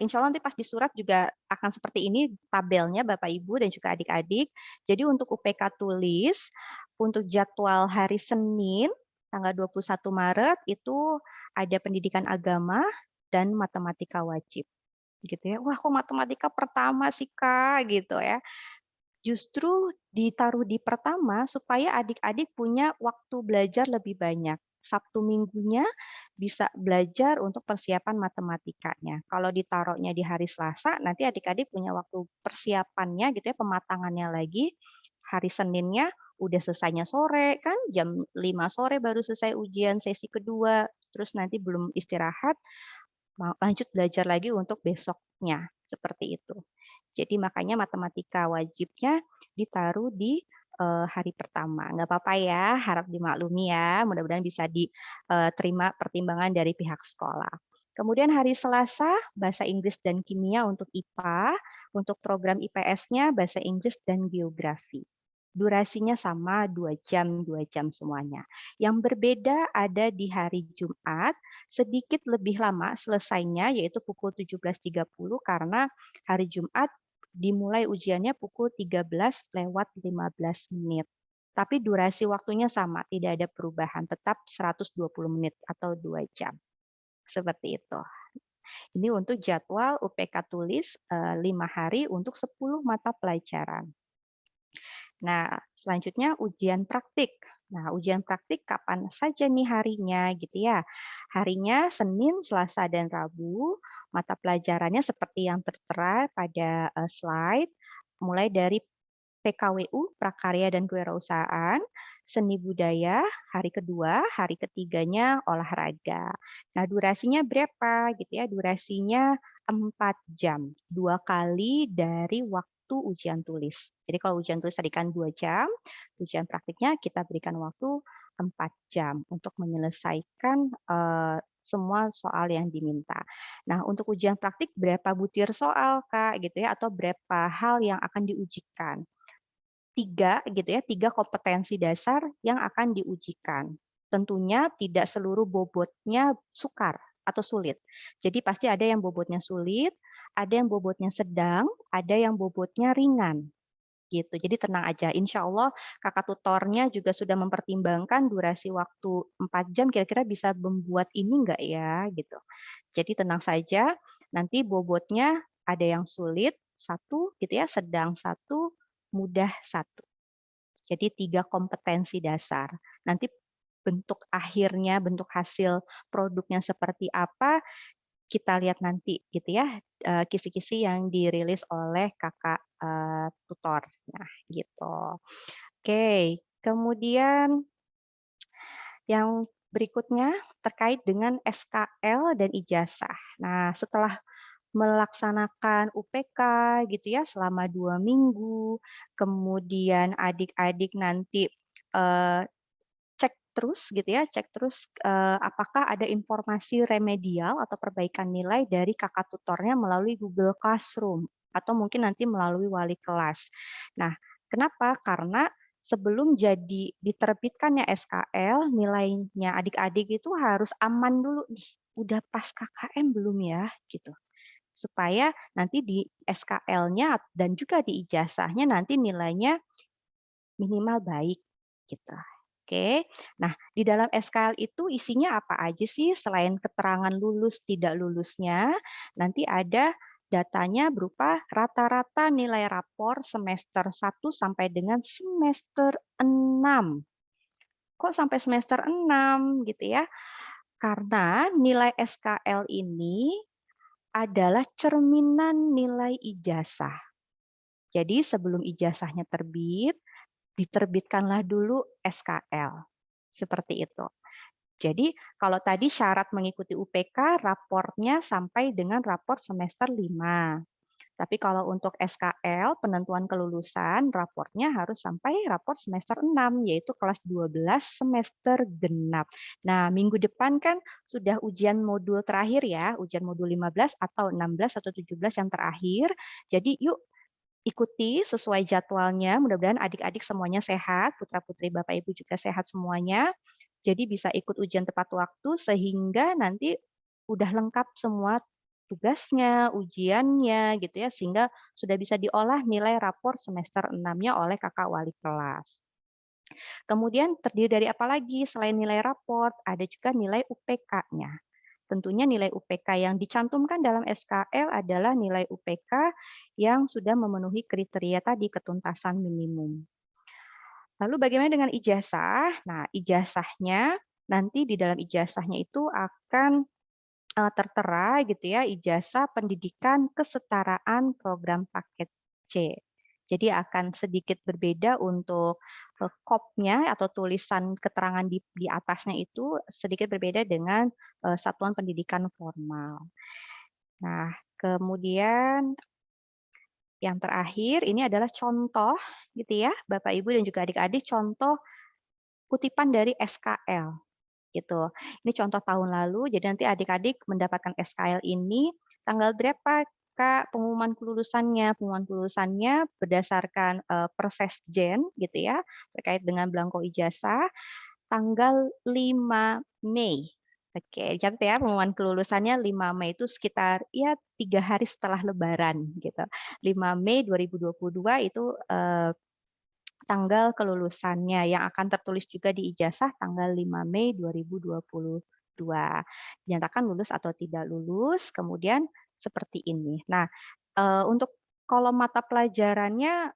insya Allah nanti pas di surat juga akan seperti ini tabelnya Bapak Ibu dan juga adik-adik. Jadi untuk UPK tulis, untuk jadwal hari Senin tanggal 21 Maret itu ada pendidikan agama dan matematika wajib. Gitu ya. Wah, kok matematika pertama sih Kak gitu ya. Justru ditaruh di pertama supaya adik-adik punya waktu belajar lebih banyak. Sabtu minggunya bisa belajar untuk persiapan matematikanya. Kalau ditaruhnya di hari Selasa, nanti adik-adik punya waktu persiapannya gitu ya, pematangannya lagi. Hari Seninnya udah selesainya sore kan, jam 5 sore baru selesai ujian sesi kedua, terus nanti belum istirahat, lanjut belajar lagi untuk besoknya, seperti itu. Jadi makanya matematika wajibnya ditaruh di hari pertama. Nggak apa-apa ya, harap dimaklumi ya. Mudah-mudahan bisa diterima pertimbangan dari pihak sekolah. Kemudian hari Selasa, bahasa Inggris dan kimia untuk IPA. Untuk program IPS-nya bahasa Inggris dan geografi. Durasinya sama 2 jam semuanya. Yang berbeda ada di hari Jumat, sedikit lebih lama selesainya yaitu pukul 17.30 karena hari Jumat dimulai ujiannya pukul 13:15 menit. Tapi durasi waktunya sama, tidak ada perubahan, tetap 120 menit atau 2 jam. Seperti itu. Ini untuk jadwal UPK tulis 5 hari untuk 10 mata pelajaran. Nah, selanjutnya ujian praktik. Nah, ujian praktik kapan saja nih harinya gitu ya. Harinya Senin, Selasa, dan Rabu. Mata pelajarannya seperti yang tertera pada slide, mulai dari PKWU, Prakarya dan Kewirausahaan, Seni Budaya, hari kedua, hari ketiganya olahraga. Nah, durasinya berapa gitu ya? Durasinya 4 jam, 2 kali dari waktu ujian tulis. Jadi kalau ujian tulis tadi kan 2 jam, ujian praktiknya kita berikan waktu 4 jam untuk menyelesaikan semua soal yang diminta. Nah, untuk ujian praktik berapa butir soal, Kak, gitu ya, atau berapa hal yang akan diujikan? 3 gitu ya, 3 kompetensi dasar yang akan diujikan. Tentunya tidak seluruh bobotnya sukar atau sulit. Jadi pasti ada yang bobotnya sulit, ada yang bobotnya sedang, ada yang bobotnya ringan. Gitu. Jadi tenang aja, insya Allah kakak tutornya juga sudah mempertimbangkan durasi waktu 4 jam kira-kira bisa membuat ini enggak ya gitu. Jadi tenang saja, nanti bobotnya ada yang sulit satu gitu ya, sedang satu, mudah satu. Jadi 3 kompetensi dasar. Nanti bentuk akhirnya, bentuk hasil produknya seperti apa, kita lihat nanti gitu ya, kisi-kisi yang dirilis oleh kakak tutor. Nah, gitu. Oke, kemudian yang Berikutnya terkait dengan SKL dan ijazah. Nah, setelah melaksanakan UPK gitu ya selama 2 minggu, kemudian adik-adik nanti cek terus gitu ya, cek terus apakah ada informasi remedial atau perbaikan nilai dari kakak tutornya melalui Google Classroom atau mungkin nanti melalui wali kelas. Nah, kenapa? Karena sebelum jadi diterbitkannya SKL, nilainya adik-adik itu harus aman dulu nih. Udah pas KKM belum ya? Gitu. Supaya nanti di SKL-nya dan juga di ijazahnya nanti nilainya minimal baik gitu. Oke. Nah, di dalam SKL itu isinya apa aja sih selain keterangan lulus tidak lulusnya? Nanti ada datanya berupa rata-rata nilai rapor semester 1 sampai dengan semester 6. Kok sampai semester 6 gitu ya? Karena nilai SKL ini adalah cerminan nilai ijazah. Jadi sebelum ijazahnya terbit, diterbitkanlah dulu SKL. Seperti itu. Jadi kalau tadi syarat mengikuti UPK, raportnya sampai dengan raport semester 5. Tapi kalau untuk SKL, penentuan kelulusan, raportnya harus sampai raport semester 6, yaitu kelas 12 semester genap. Nah, minggu depan kan sudah ujian modul terakhir ya, ujian modul 15 atau 16 atau 17 yang terakhir. Jadi yuk ikuti sesuai jadwalnya, mudah-mudahan adik-adik semuanya sehat, putra-putri Bapak Ibu juga sehat semuanya. Jadi bisa ikut ujian tepat waktu sehingga nanti udah lengkap semua tugasnya, ujiannya gitu ya, sehingga sudah bisa diolah nilai rapor semester 6-nya oleh kakak wali kelas. Kemudian terdiri dari apa lagi selain nilai raport, ada juga nilai UPK-nya. Tentunya nilai UPK yang dicantumkan dalam SKL adalah nilai UPK yang sudah memenuhi kriteria tadi ketuntasan minimum. Lalu bagaimana dengan ijazah? Nah, ijazahnya nanti di dalam ijazahnya itu akan tertera gitu ya, ijazah pendidikan kesetaraan program paket C. Jadi akan sedikit berbeda untuk kopnya atau tulisan keterangan di atasnya itu sedikit berbeda dengan satuan pendidikan formal. Nah, kemudian yang terakhir ini adalah contoh gitu ya, Bapak Ibu dan juga adik-adik contoh kutipan dari SKL gitu. Ini contoh tahun lalu, jadi nanti adik-adik mendapatkan SKL ini tanggal berapa Kak pengumuman kelulusannya? Pengumuman kelulusannya berdasarkan Persesjen gitu ya, terkait dengan belangko ijazah tanggal 5 Mei. Oke, catat ya pengumuman kelulusannya 5 Mei itu sekitar ya 3 hari setelah Lebaran gitu. 5 Mei 2022 itu tanggal kelulusannya yang akan tertulis juga di ijazah tanggal 5 Mei 2022. Dinyatakan lulus atau tidak lulus, kemudian seperti ini. Nah, untuk kolom mata pelajarannya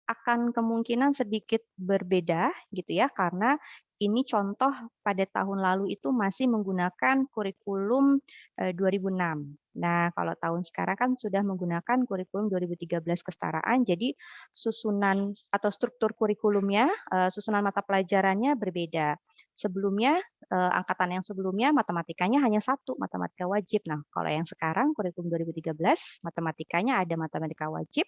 akan kemungkinan sedikit berbeda gitu ya, karena ini contoh pada tahun lalu itu masih menggunakan kurikulum 2006. Nah, kalau tahun sekarang kan sudah menggunakan kurikulum 2013 kesetaraan, jadi susunan atau struktur kurikulumnya, susunan mata pelajarannya berbeda. Sebelumnya, angkatan yang sebelumnya matematikanya hanya satu, matematika wajib. Nah, kalau yang sekarang kurikulum 2013, matematikanya ada matematika wajib,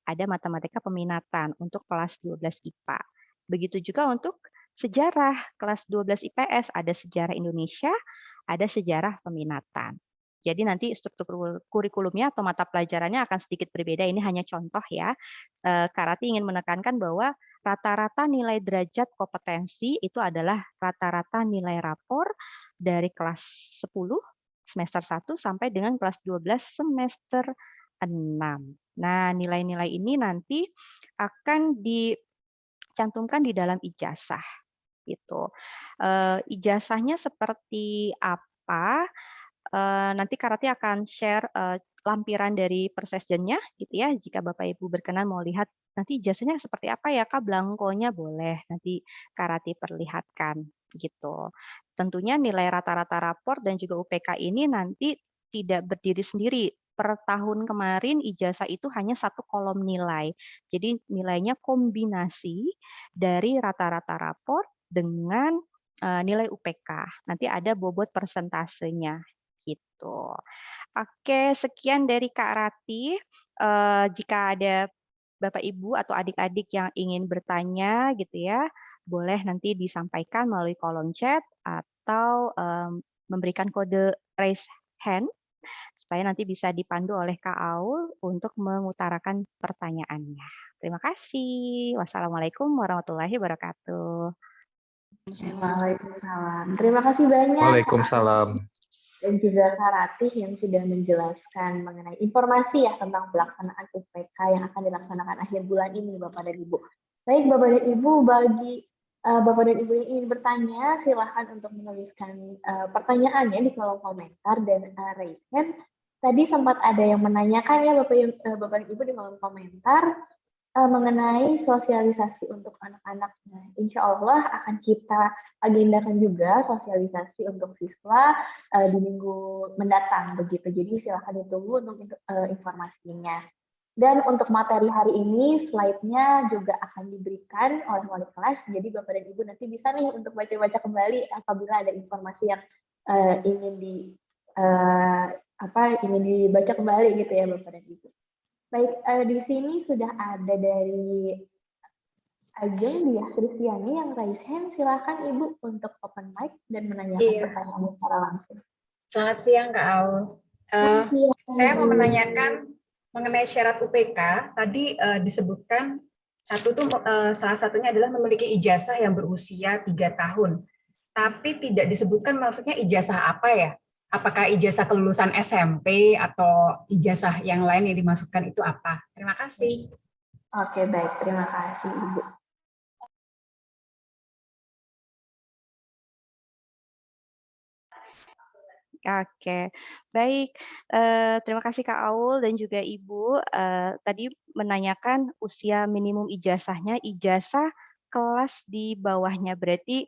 ada matematika peminatan untuk kelas 12 IPA. Begitu juga untuk sejarah kelas 12 IPS, ada sejarah Indonesia, ada sejarah peminatan. Jadi nanti struktur kurikulumnya atau mata pelajarannya akan sedikit berbeda. Ini hanya contoh ya. Kak Rati ingin menekankan bahwa rata-rata nilai derajat kompetensi itu adalah rata-rata nilai rapor dari kelas 10 semester 1 sampai dengan kelas 12 semester 6. Nah, nilai-nilai ini nanti akan dicantumkan di dalam ijazah gitu. Ijazahnya seperti apa? Nanti Kak Rati akan share lampiran dari Persesjennya gitu ya. Jika Bapak Ibu berkenan mau lihat nanti ijazahnya seperti apa ya Kak, belangkonya boleh nanti Kak Rati perlihatkan gitu. Tentunya nilai rata-rata rapor dan juga UPK ini nanti tidak berdiri sendiri. Per tahun kemarin ijazah itu hanya satu kolom nilai. Jadi nilainya kombinasi dari rata-rata rapor dengan nilai UPK. Nanti ada bobot persentasenya gitu. Oke, sekian dari Kak Rati. Jika ada Bapak Ibu atau adik-adik yang ingin bertanya gitu ya, boleh nanti disampaikan melalui kolom chat atau memberikan kode raise hand supaya nanti bisa dipandu oleh Kak Aul untuk mengutarakan pertanyaannya. Terima kasih. Wassalamualaikum warahmatullahi wabarakatuh. Waalaikumsalam. Terima kasih banyak Waalaikumsalam. dan juga Kak Ratih yang sudah menjelaskan mengenai informasi ya tentang pelaksanaan UPK yang akan dilaksanakan akhir bulan ini, Bapak dan Ibu. Baik, Bapak dan Ibu, bagi Bapak dan Ibu yang ingin bertanya, silahkan untuk menuliskan pertanyaannya di kolom komentar dan raise hand. Tadi sempat ada yang menanyakan ya Bapak dan Ibu di kolom komentar mengenai sosialisasi untuk anak-anak. Nah, insya Allah akan kita agendakan juga sosialisasi untuk siswa di minggu mendatang begitu. Jadi silakan ditunggu untuk informasinya. Dan untuk materi hari ini, slide-nya juga akan diberikan oleh wali kelas. Jadi Bapak dan Ibu nanti bisa nih untuk baca-baca kembali apabila ada informasi yang ingin dibaca kembali gitu ya Bapak dan Ibu. Baik, di sini sudah ada dari Ajeng Diah Kristiani yang raise hand. Silakan Ibu untuk open mic dan menanyakan pertanyaan secara langsung. Selamat siang Kak Aul. Saya mau menanyakan mengenai syarat UPK. Tadi disebutkan salah satunya adalah memiliki ijazah yang berusia 3 tahun. Tapi tidak disebutkan maksudnya ijazah apa ya? Apakah ijazah kelulusan SMP atau ijazah yang lain yang dimasukkan itu apa? Terima kasih. Oke, baik. Terima kasih, Ibu. Oke, baik. Terima kasih Kak Aul dan juga Ibu. Tadi menanyakan usia minimum ijazahnya, ijazah kelas di bawahnya, berarti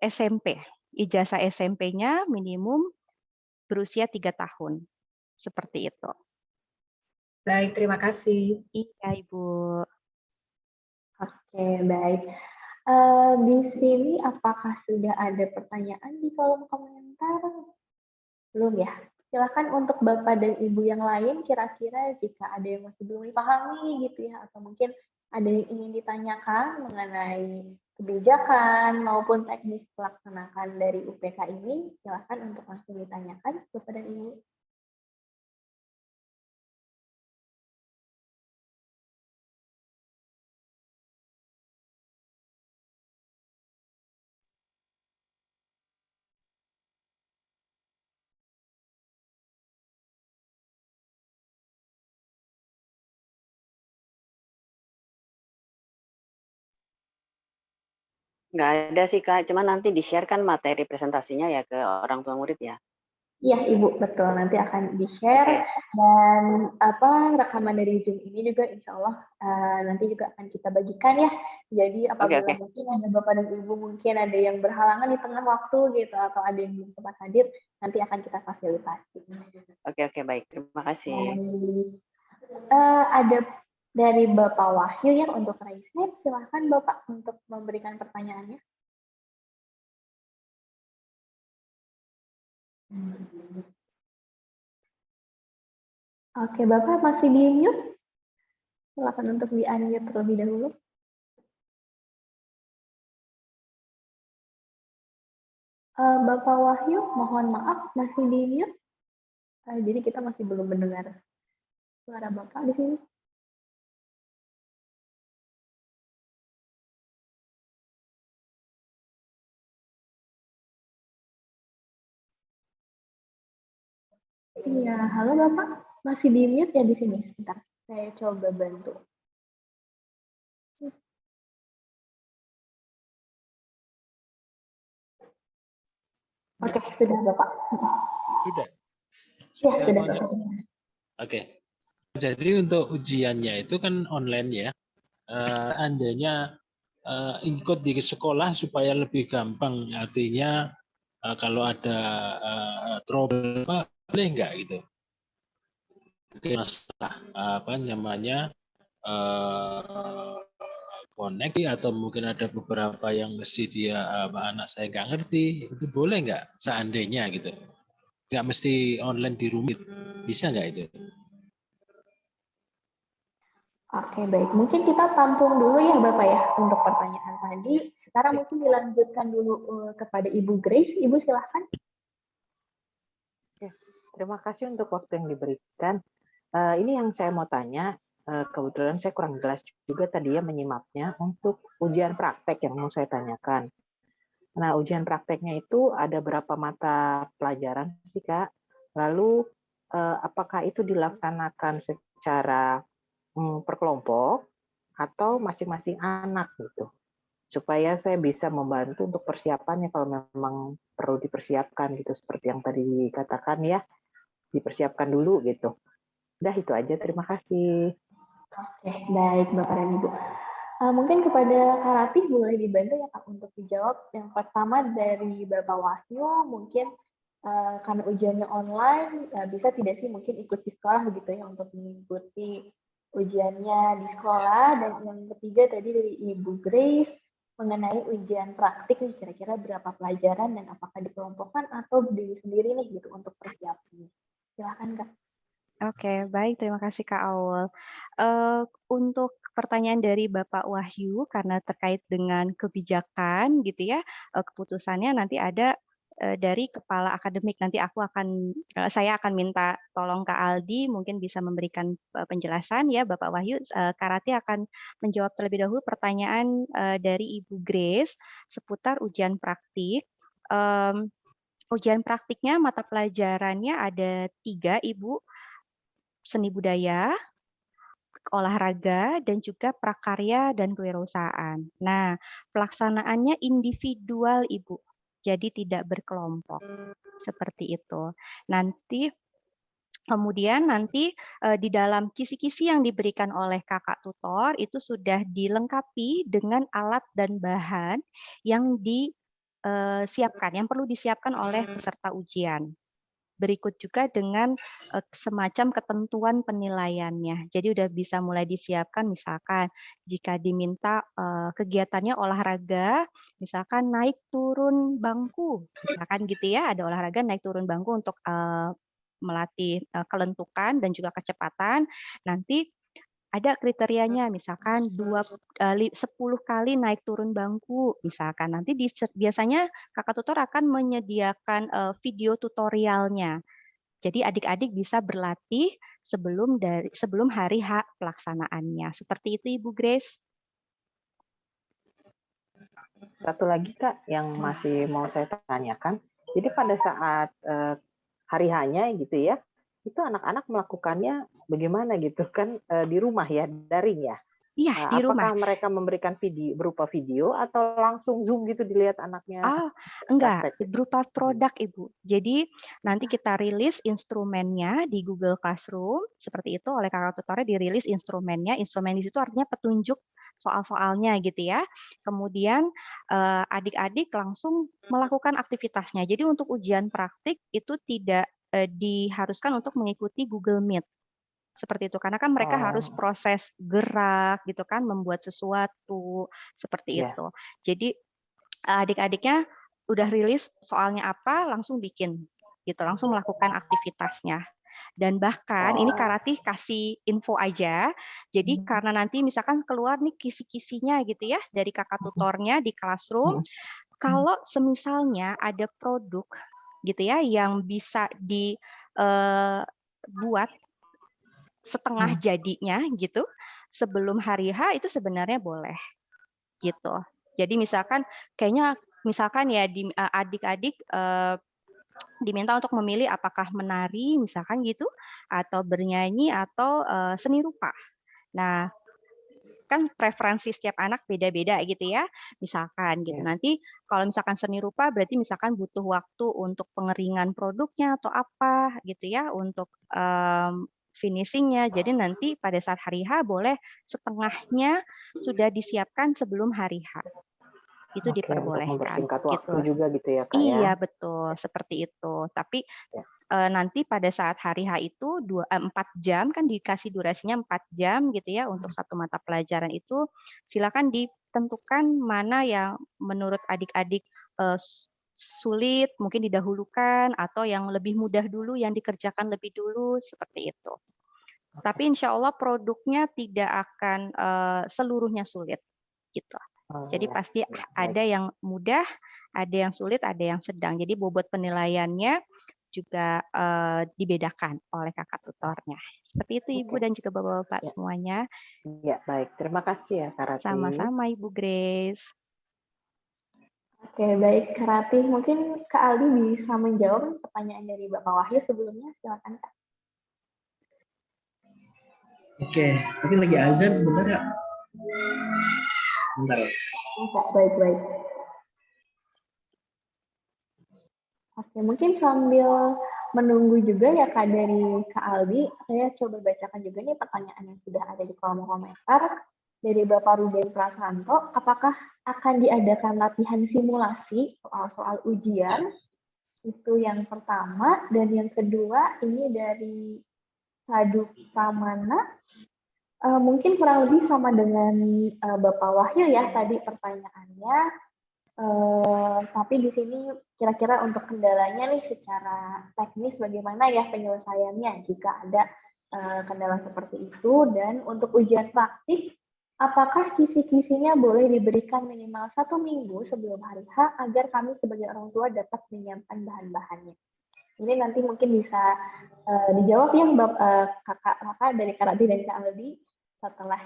SMP. Ijazah SMP-nya minimum berusia 3 tahun. Seperti itu. Baik, terima kasih. Iya, Ibu. Oke, baik. Di sini apakah sudah ada pertanyaan di kolom komentar? Belum ya? Silakan untuk Bapak dan Ibu yang lain, kira-kira jika ada yang masih belum dipahami gitu ya, atau mungkin ada yang ingin ditanyakan mengenai kebijakan maupun teknis pelaksanaan dari UPK ini, silakan untuk langsung ditanyakan Bapak dan Ibu. Nggak ada sih Kak, cuma nanti di-share kan materi presentasinya ya ke orang tua murid ya. Iya, Ibu, betul. Nanti akan di-share dan rekaman dari Zoom ini juga insya Allah nanti juga akan kita bagikan ya. Jadi apabila mungkin ada Bapak dan Ibu mungkin ada yang berhalangan di tengah waktu gitu atau ada yang belum sempat hadir, nanti akan kita fasilitasi. Oke, baik. Terima kasih. Ada dari Bapak Wahyu yang untuk raise hand, silahkan Bapak untuk memberikan pertanyaannya. Oke, Bapak masih di mute? Silakan untuk di unmute terlebih dahulu. Bapak Wahyu, mohon maaf masih di mute. Jadi kita masih belum mendengar suara Bapak di sini. Iya, halo Bapak, masih di mute ya di sini? Sebentar, saya coba bantu. Oke, sudah Bapak. Sudah. Ya, sudah Bapak. Oke. Jadi untuk ujiannya itu kan online ya. Andanya ikut di sekolah supaya lebih gampang. Artinya kalau ada trouble boleh nggak gitu? Masalah apa namanya connect atau mungkin ada beberapa yang mesti dia anak saya nggak ngerti, itu boleh nggak seandainya gitu? Nggak mesti online di rumit, bisa nggak itu? Oke, baik. Mungkin kita tampung dulu ya Bapak ya untuk pertanyaan tadi. Sekarang mungkin dilanjutkan dulu kepada Ibu Grace. Ibu silahkan. Terima kasih untuk waktu yang diberikan. Ini yang saya mau tanya, kebetulan saya kurang jelas juga tadi ya menyimaknya untuk ujian praktek yang mau saya tanyakan. Nah, ujian prakteknya itu ada berapa mata pelajaran sih, Kak? Lalu, apakah itu dilaksanakan secara per kelompok atau masing-masing anak gitu? Supaya saya bisa membantu untuk persiapannya kalau memang perlu dipersiapkan gitu, seperti yang tadi dikatakan ya, dipersiapkan dulu gitu. Udah itu aja, terima kasih. Oke, baik Bapak dan Ibu. Mungkin kepada Kak Ratih boleh dibantu ya Kak untuk dijawab. Yang pertama dari Bapak Wahyu, mungkin karena ujiannya online, bisa tidak sih mungkin ikut di sekolah gitu ya untuk mengikuti ujiannya di sekolah. Dan yang ketiga tadi dari Ibu Grace, mengenai ujian praktik nih, kira-kira berapa pelajaran dan apakah dikelompokkan atau diri sendiri nih gitu untuk persiapan. Silakan Kak. Oke, baik. Terima kasih Kak Aul. Untuk pertanyaan dari Bapak Wahyu, karena terkait dengan kebijakan gitu ya, keputusannya nanti ada dari kepala akademik. Nanti saya akan minta tolong Kak Aldi mungkin bisa memberikan penjelasan ya Bapak Wahyu. Kak Rati akan menjawab terlebih dahulu pertanyaan dari Ibu Grace seputar ujian praktik. Ujian praktiknya mata pelajarannya ada 3 Ibu. Seni budaya, olahraga, dan juga prakarya dan kewirausahaan. Nah, pelaksanaannya individual, Ibu. Jadi tidak berkelompok. Seperti itu. Kemudian nanti di dalam kisi-kisi yang diberikan oleh kakak tutor itu sudah dilengkapi dengan alat dan bahan yang disiapkan, yang perlu disiapkan oleh peserta ujian. Berikut juga dengan semacam ketentuan penilaiannya. Jadi udah bisa mulai disiapkan misalkan jika diminta kegiatannya olahraga, misalkan naik turun bangku, misalkan gitu ya, ada olahraga naik turun bangku untuk melatih kelentukan dan juga kecepatan. Nanti ada kriterianya, misalkan 10 kali naik turun bangku, misalkan nanti biasanya kakak tutor akan menyediakan video tutorialnya. Jadi adik-adik bisa berlatih sebelum hari H pelaksanaannya. Seperti itu Ibu Grace. Satu lagi Kak yang masih mau saya tanyakan. Jadi pada saat hari H-nya gitu ya, itu anak-anak melakukannya bagaimana gitu kan di rumah ya, daring ya? Iya, di rumah. Apakah mereka memberikan video berupa video atau langsung Zoom gitu dilihat anaknya? Enggak, berupa produk Ibu. Jadi nanti kita rilis instrumennya di Google Classroom, seperti itu oleh kakak tutornya dirilis instrumennya. Instrumen di situ artinya petunjuk soal-soalnya gitu ya. Kemudian adik-adik langsung melakukan aktivitasnya. Jadi untuk ujian praktik itu tidak diharuskan untuk mengikuti Google Meet. Seperti itu, karena kan mereka harus proses gerak gitu kan, membuat sesuatu seperti itu. Jadi adik-adiknya udah rilis soalnya apa, langsung bikin gitu, langsung melakukan aktivitasnya. Dan bahkan ini Kak Ratih kasih info aja. Jadi karena nanti misalkan keluar nih kisi-kisinya gitu ya dari kakak tutornya di Classroom, kalau semisalnya ada produk gitu ya yang bisa dibuat setengah jadinya gitu sebelum hari H itu sebenarnya boleh gitu. Jadi misalkan ya adik-adik diminta untuk memilih apakah menari misalkan gitu atau bernyanyi atau seni rupa. Nah, kan preferensi setiap anak beda-beda gitu ya. Misalkan gitu. Nanti kalau misalkan seni rupa berarti misalkan butuh waktu untuk pengeringan produknya atau apa gitu ya untuk finishingnya. Jadi nanti pada saat hari H boleh setengahnya sudah disiapkan sebelum hari H. Itu diperbolehkan. Untuk mempersingkat waktu gitu. juga gitu ya Kak Iya ya? betul, seperti itu. Tapi nanti pada saat hari H itu 4 jam, kan dikasih durasinya 4 jam gitu ya untuk satu mata pelajaran itu, silakan ditentukan mana yang menurut adik-adik sulit, mungkin didahulukan, atau yang lebih mudah dulu, yang dikerjakan lebih dulu, seperti itu. Tapi insya Allah produknya tidak akan seluruhnya sulit, gitu. Jadi pasti ada yang mudah, ada yang sulit, ada yang sedang. Jadi bobot penilaiannya juga dibedakan oleh kakak tutornya. Seperti itu Ibu dan juga Bapak-Bapak semuanya. Ya, baik. Terima kasih ya, Kak Rati. Sama-sama Ibu Grace. Oke, baik Kak Rati. Mungkin Kak Aldi bisa menjawab pertanyaan dari Bapak Wahyu sebelumnya. Silakan Kak. Oke, tapi lagi azan sebentar ya. Sebentar ya. Baik. Oke, mungkin sambil menunggu juga ya Kak dari Kak Aldi, saya coba bacakan juga nih pertanyaan yang sudah ada di kolom komentar dari Bapak Ruben Prasanto. Apakah akan diadakan latihan simulasi soal-soal ujian? Itu yang pertama. Dan yang kedua ini dari Sadu Pramana. Mungkin kurang lebih sama dengan Bapak Wahyu ya tadi pertanyaannya. Tapi di sini kira-kira untuk kendalanya nih secara teknis bagaimana ya penyelesaiannya jika ada kendala seperti itu, dan untuk ujian praktik apakah kisi-kisinya boleh diberikan minimal 1 minggu sebelum hari H agar kami sebagai orang tua dapat menyiapkan bahan-bahannya. Ini nanti mungkin bisa dijawab ya kakak dari Kak Rati dan Kak Aldi setelah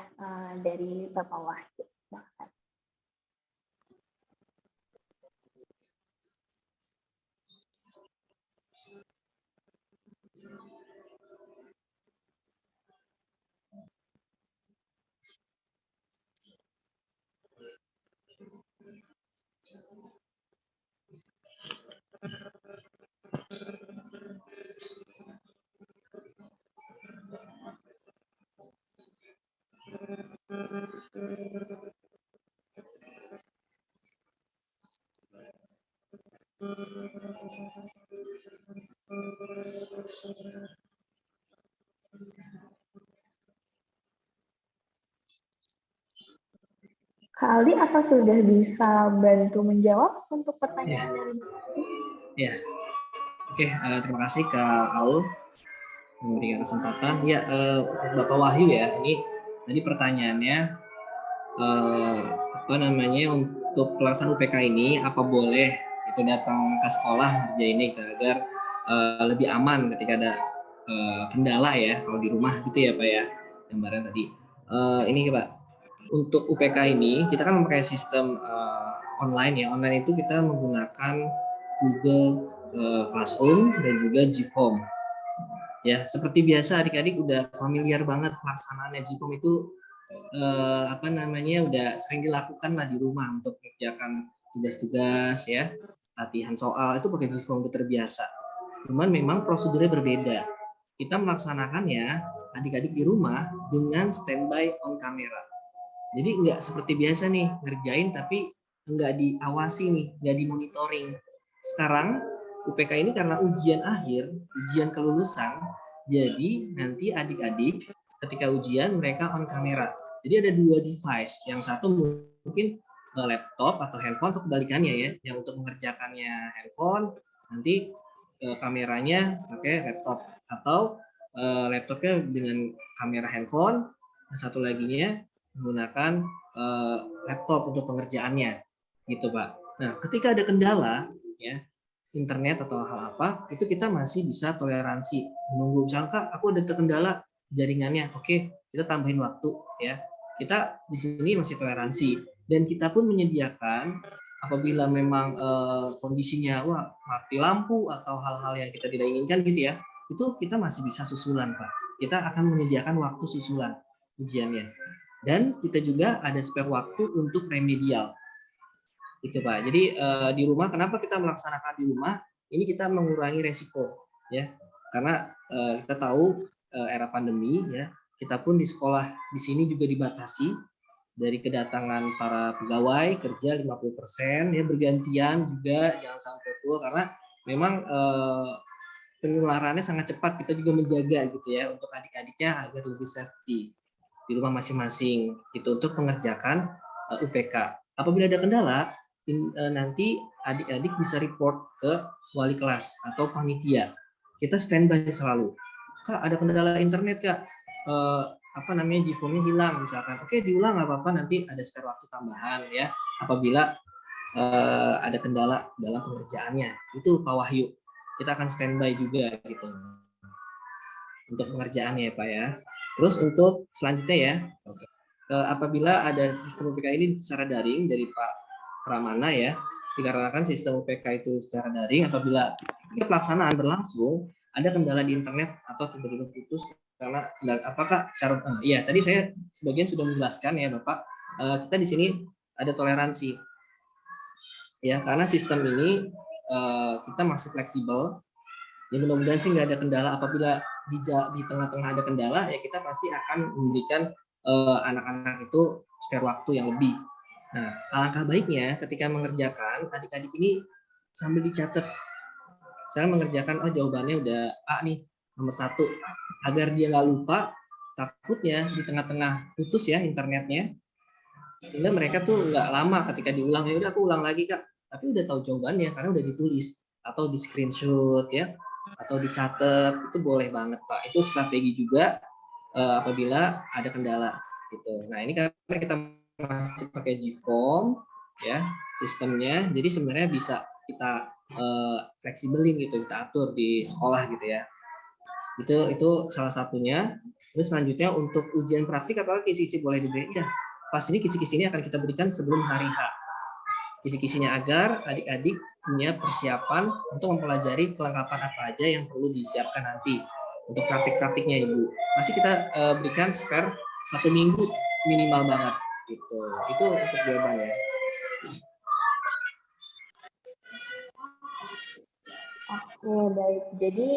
dari Bapak Wahyu. Kak Aldi, apa sudah bisa bantu menjawab untuk pertanyaan dari Ya. Oke, terima kasih Kak Aul memberikan kesempatan. Ya, Bapak Wahyu ya, ini tadi pertanyaannya apa namanya untuk pelaksanaan UPK ini apa boleh itu datang ke sekolah ngerjain ini agar lebih aman ketika ada kendala ya kalau di rumah gitu ya Pak ya, gambaran tadi. Ini Pak, untuk UPK ini kita kan memakai sistem online ya. Online itu kita menggunakan Google Classroom dan juga Gform. Ya, seperti biasa adik-adik udah familiar banget pelaksanaannya. Gform itu apa namanya udah sering dilakukan lah di rumah untuk mengerjakan tugas-tugas ya, latihan soal itu pakai Gform, itu terbiasa. Cuman memang prosedurnya berbeda. Kita melaksanakannya adik-adik di rumah dengan standby on camera. Jadi nggak seperti biasa nih ngerjain tapi nggak diawasi nih, nggak dimonitoring. Sekarang UPK ini karena ujian akhir, ujian kelulusan, jadi nanti adik-adik ketika ujian mereka on kamera. Jadi ada 2 device, yang satu mungkin laptop atau handphone, atau kebalikannya ya, yang untuk mengerjakannya handphone, nanti kameranya pakai laptop, atau laptopnya dengan kamera handphone, dan satu laginya menggunakan laptop untuk pengerjaannya, gitu Pak. Nah, ketika ada kendala, ya internet atau hal apa, itu kita masih bisa toleransi menunggu. Misalkan aku ada terkendala jaringannya, oke, kita tambahin waktu ya. Kita di sini masih toleransi, dan kita pun menyediakan apabila memang kondisinya mati lampu atau hal-hal yang kita tidak inginkan gitu ya, itu kita masih bisa susulan Pak. Kita akan menyediakan waktu susulan ujiannya, dan kita juga ada spare waktu untuk remedial. Itu Pak. Jadi di rumah, kenapa kita melaksanakan di rumah? Ini kita mengurangi resiko ya. Karena kita tahu era pandemi ya, kita pun di sekolah di sini juga dibatasi dari kedatangan para pegawai kerja 50% ya, bergantian juga, jangan sampai full karena memang penularannya sangat cepat, kita juga menjaga gitu ya untuk adik-adiknya agar lebih safety di rumah masing-masing itu untuk mengerjakan UPK. Apabila ada kendala, nanti adik-adik bisa report ke wali kelas atau panitia. Kita standby selalu. Kak, ada kendala internet, Kak. GFOM-nya hilang misalkan. Oke, diulang nggak apa-apa, nanti ada spare waktu tambahan ya. Apabila ada kendala dalam pengerjaannya. Itu Pak Wahyu. Kita akan standby juga gitu untuk pengerjaannya ya Pak ya. Terus untuk selanjutnya ya, apabila ada sistem UPK ini secara daring dari Pak Pramana ya, dikarenakan sistem UPK itu secara daring, apabila pelaksanaan berlangsung ada kendala di internet atau tiba-tiba putus karena apakah cara iya tadi saya sebagian sudah menjelaskan ya Bapak, kita di sini ada toleransi ya karena sistem ini kita masih fleksibel. Ya mudah-mudahan sih nggak ada kendala. Apabila di tengah-tengah ada kendala, ya kita pasti akan memberikan anak-anak itu spare waktu yang lebih. Nah, alangkah baiknya ketika mengerjakan, adik-adik ini sambil dicatat. Saya mengerjakan, jawabannya udah A nih, nomor 1. Agar dia nggak lupa, takutnya di tengah-tengah putus ya internetnya. Sehingga mereka tuh nggak lama ketika diulang, ya udah aku ulang lagi Kak. Tapi udah tahu jawabannya karena udah ditulis atau di screenshot ya atau dicatat, itu boleh banget Pak. Itu strategi juga apabila ada kendala gitu. Nah, ini karena kita masih pakai GFOM ya sistemnya, jadi sebenarnya bisa kita fleksibelin gitu, kita atur di sekolah gitu ya. Itu salah satunya. Terus selanjutnya untuk ujian praktik apakah kisi-kisi boleh diberi? Ya, pas ini kisi-kisi ini akan kita berikan sebelum hari H. Kisi-kisinya agar adik-adik punya persiapan untuk mempelajari kelengkapan apa aja yang perlu disiapkan nanti untuk praktik-praktiknya Ibu. Masih kita berikan spare 1 minggu minimal banget gitu. Itu untuk jawabannya. Oke, baik. Jadi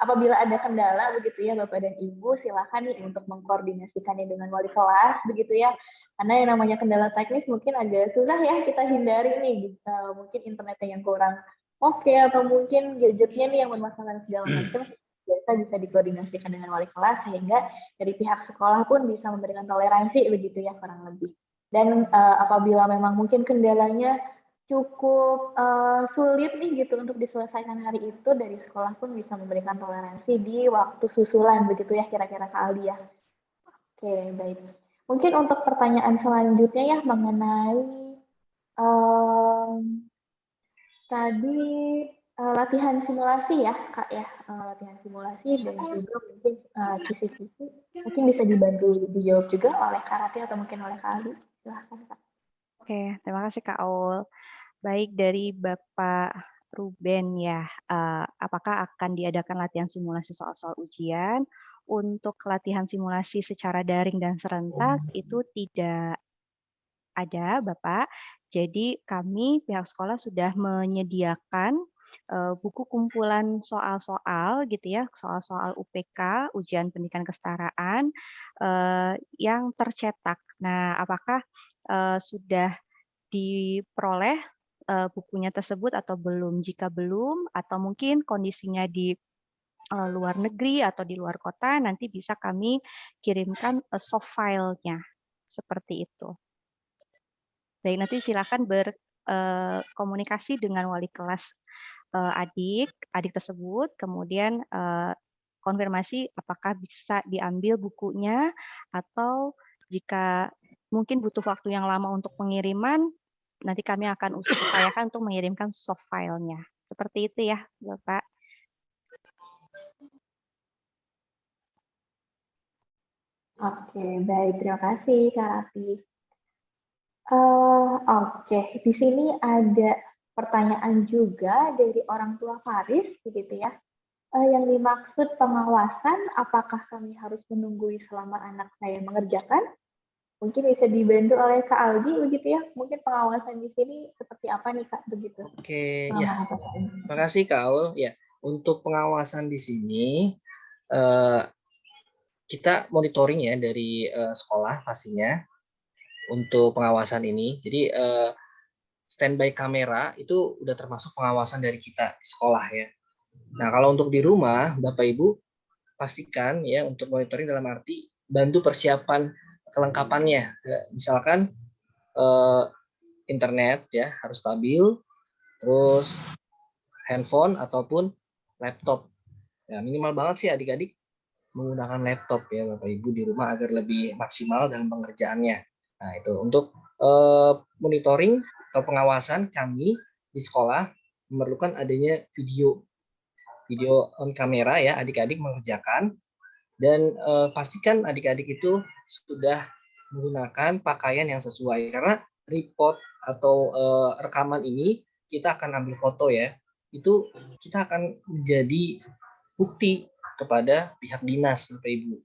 apabila ada kendala begitu ya Bapak dan Ibu, silakan nih untuk mengkoordinasikannya dengan wali kelas begitu ya. Karena yang namanya kendala teknis mungkin agak susah ya kita hindari nih, mungkin internetnya yang kurang oke atau mungkin gadgetnya nih yang bermasalah segala macam. Biasa bisa dikoordinasikan dengan wali kelas sehingga dari pihak sekolah pun bisa memberikan toleransi begitu ya kurang lebih. Dan apabila memang mungkin kendalanya cukup sulit nih gitu untuk diselesaikan hari itu, dari sekolah pun bisa memberikan toleransi di waktu susulan begitu ya kira-kira Kak Aldi ya. Oke, baik. Mungkin untuk pertanyaan selanjutnya ya mengenai tadi latihan simulasi ya Kak ya, latihan simulasi dan juga mungkin kisi-kisi mungkin bisa dibantu dijawab juga oleh Kak Rati atau mungkin oleh Kak Aldi. Silahkan Kak. Oke, terima kasih Kak Aul. Baik, dari Bapak Ruben ya, apakah akan diadakan latihan simulasi soal-soal ujian? Untuk latihan simulasi secara daring dan serentak itu tidak ada, Bapak. Jadi kami pihak sekolah sudah menyediakan buku kumpulan soal-soal gitu ya, soal-soal UPK, ujian pendidikan kesetaraan yang tercetak. Nah, apakah sudah diperoleh bukunya tersebut atau belum? Jika belum atau mungkin kondisinya di luar negeri atau di luar kota, nanti bisa kami kirimkan soft file-nya seperti itu. Baik, nanti silakan berkomunikasi dengan wali kelas adik tersebut, kemudian konfirmasi apakah bisa diambil bukunya atau jika mungkin butuh waktu yang lama untuk pengiriman, nanti kami akan upayakan untuk mengirimkan soft file-nya. Seperti itu ya, Bapak. Oke, baik. Terima kasih, Kak Raffi. Oke, di sini ada pertanyaan juga dari orang tua Faris, begitu ya. Yang dimaksud pengawasan, apakah kami harus menunggui selama anak saya mengerjakan? Mungkin bisa dibantu oleh Kak Aldi, begitu ya. Mungkin pengawasan di sini seperti apa nih, Kak, begitu? Oke, ya. Terima kasih, Kak Aul. Ya, untuk pengawasan di sini, kita monitoring ya dari sekolah pastinya untuk pengawasan ini. Jadi standby kamera itu udah termasuk pengawasan dari kita di sekolah ya. Nah, kalau untuk di rumah, Bapak Ibu pastikan ya untuk monitoring dalam arti bantu persiapan kelengkapannya. Misalkan internet ya harus stabil, terus handphone ataupun laptop. Ya, minimal banget sih adik-adik menggunakan laptop ya Bapak Ibu di rumah agar lebih maksimal dalam pengerjaannya. Nah, itu untuk monitoring atau pengawasan kami di sekolah memerlukan adanya video on kamera ya adik-adik mengerjakan, dan pastikan adik-adik itu sudah menggunakan pakaian yang sesuai, karena report atau rekaman ini kita akan ambil foto ya, itu kita akan menjadi bukti kepada pihak dinas Bapak Ibu.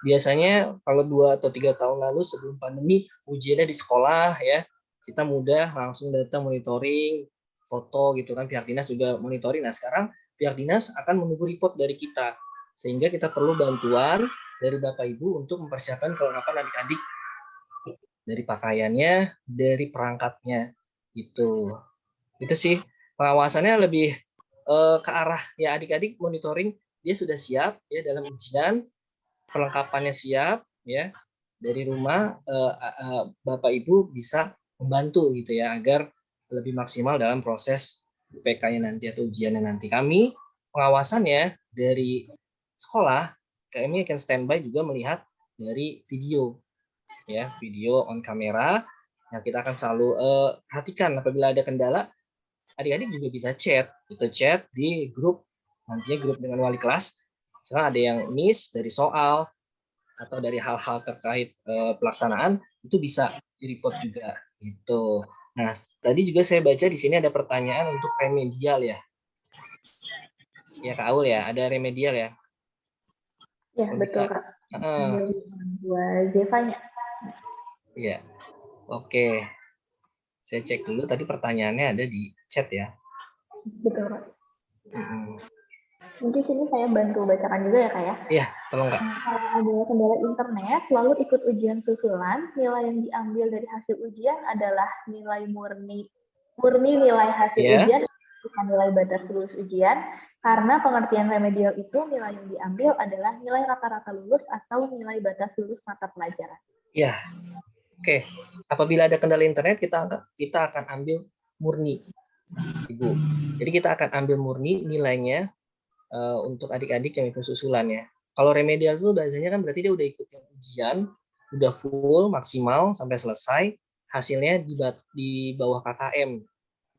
Biasanya kalau 2 atau 3 tahun lalu sebelum pandemi ujiannya di sekolah ya, kita mudah langsung datang monitoring foto gitu kan, pihak dinas juga monitoring. Nah, sekarang pihak dinas akan menunggu report dari kita, sehingga kita perlu bantuan dari Bapak Ibu untuk mempersiapkan kelengkapan adik-adik dari pakaiannya, dari perangkatnya gitu. Itu sih pengawasannya lebih ke arah ya adik-adik monitoring dia sudah siap ya dalam ujian, perlengkapannya siap ya, dari rumah Bapak Ibu bisa membantu gitu ya agar lebih maksimal dalam proses UPK-nya nanti atau ujiannya nanti. Kami pengawasannya dari sekolah, kami akan standby juga melihat dari video ya, video on kamera. Nah, kita akan selalu perhatikan apabila ada kendala, adik-adik juga bisa chat, kita chat di grup, nantinya grup dengan wali kelas. Misalnya ada yang miss dari soal atau dari hal-hal terkait pelaksanaan, itu bisa di-report juga gitu. Nah, tadi juga saya baca di sini ada pertanyaan untuk remedial ya. Ya Kak Aul ya, ada remedial ya. Ya, betul Kak. Buat Zevanya. Iya. Oke. Saya cek dulu tadi pertanyaannya ada di chat ya. Betul Kak. Mungkin sini saya bantu bacakan juga ya Kak ya. Iya, tolong Kak. Kalau ada kendala internet, lalu ikut ujian susulan, nilai yang diambil dari hasil ujian adalah nilai murni nilai hasil ujian, bukan nilai batas lulus ujian, karena pengertian remedial itu nilai yang diambil adalah nilai rata-rata lulus atau nilai batas lulus mata pelajaran. Iya. Oke. Apabila ada kendala internet, kita akan ambil murni, Ibu. Jadi kita akan ambil murni nilainya untuk adik-adik yang ikut susulan ya. Kalau remedial itu bahasanya kan berarti dia udah ikut ujian, udah full maksimal sampai selesai, hasilnya di bawah KKM.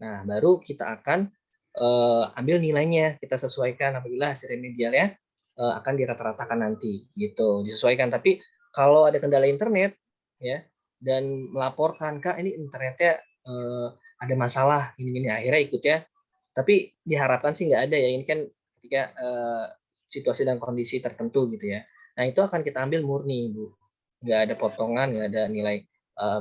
Nah, baru kita akan ambil nilainya, kita sesuaikan apabila hasil remedialnya akan dirata-ratakan nanti gitu, disesuaikan. Tapi kalau ada kendala internet ya dan melaporkan, Kak ini internetnya ada masalah ini akhirnya ikut ya. Tapi diharapkan sih nggak ada ya, ini kan ketika situasi dan kondisi tertentu gitu ya. Nah, itu akan kita ambil murni, Bu. Nggak ada potongan, nggak ada nilai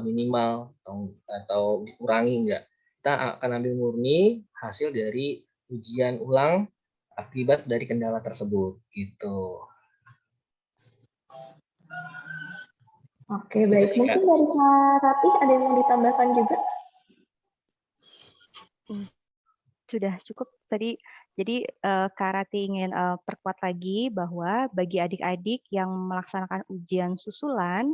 minimal atau dikurangi, nggak. Kita akan ambil murni hasil dari ujian ulang akibat dari kendala tersebut gitu. Oke, baik. Mungkin dari Kak Ratih ada yang mau ditambahkan juga? Sudah cukup tadi. Jadi Kak Rati ingin perkuat lagi bahwa bagi adik-adik yang melaksanakan ujian susulan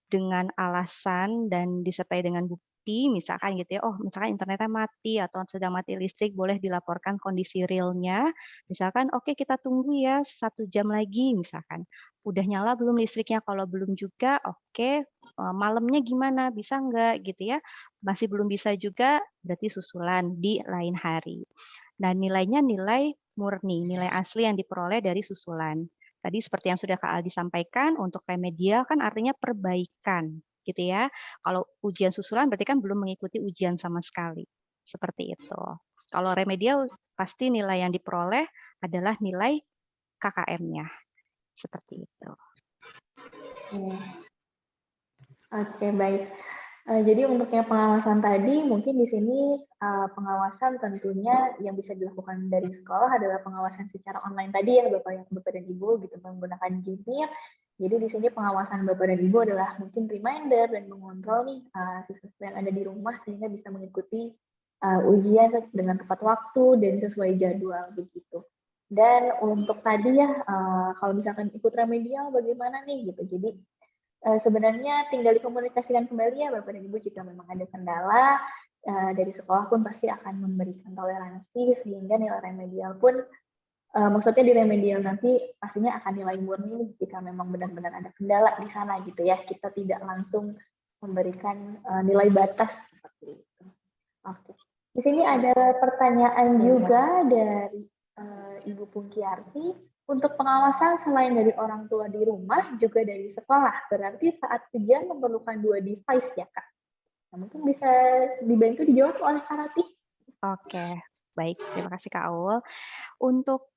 dengan alasan dan disertai dengan bukti, misalkan gitu ya, oh misalkan internetnya mati atau sedang mati listrik, boleh dilaporkan kondisi realnya. Misalkan oke kita tunggu ya 1 jam lagi misalkan. Udah nyala belum listriknya? Kalau belum juga, oke malamnya gimana? Bisa nggak gitu ya? Masih belum bisa juga, berarti susulan di lain hari. Dan nilainya nilai murni, nilai asli yang diperoleh dari susulan. Tadi seperti yang sudah Kak Aldi sampaikan, untuk remedial kan artinya perbaikan, gitu ya. Kalau ujian susulan berarti kan belum mengikuti ujian sama sekali. Seperti itu. Kalau remedial pasti nilai yang diperoleh adalah nilai KKM-nya. Seperti itu. Oke, baik. Jadi untuk yang pengawasan tadi, mungkin di sini pengawasan tentunya yang bisa dilakukan dari sekolah adalah pengawasan secara online tadi ya Bapak dan Ibu gitu menggunakan Jimmy. Jadi di sini pengawasan Bapak dan Ibu adalah mungkin reminder dan mengontrol nih siswa yang ada di rumah sehingga bisa mengikuti ujian dengan tepat waktu dan sesuai jadwal begitu. Dan untuk tadi ya, kalau misalkan ikut remedial bagaimana nih gitu. Jadi sebenarnya tinggal dikomunikasikan kembali ya Bapak dan Ibu jika memang ada kendala, dari sekolah pun pasti akan memberikan toleransi sehingga nilai remedial pun maksudnya di remedial nanti pastinya akan nilai murni jika memang benar-benar ada kendala di sana gitu ya. Kita tidak langsung memberikan nilai batas seperti itu. Oke. Di sini ada pertanyaan juga dari Ibu Pungkiarti. Untuk pengawasan selain dari orang tua di rumah, juga dari sekolah. Berarti saat ujian memerlukan 2 device ya, Kak? Nah, mungkin bisa dibantu dijawab oleh Kak Ratih. Oke, baik. Terima kasih Kak Aul. Untuk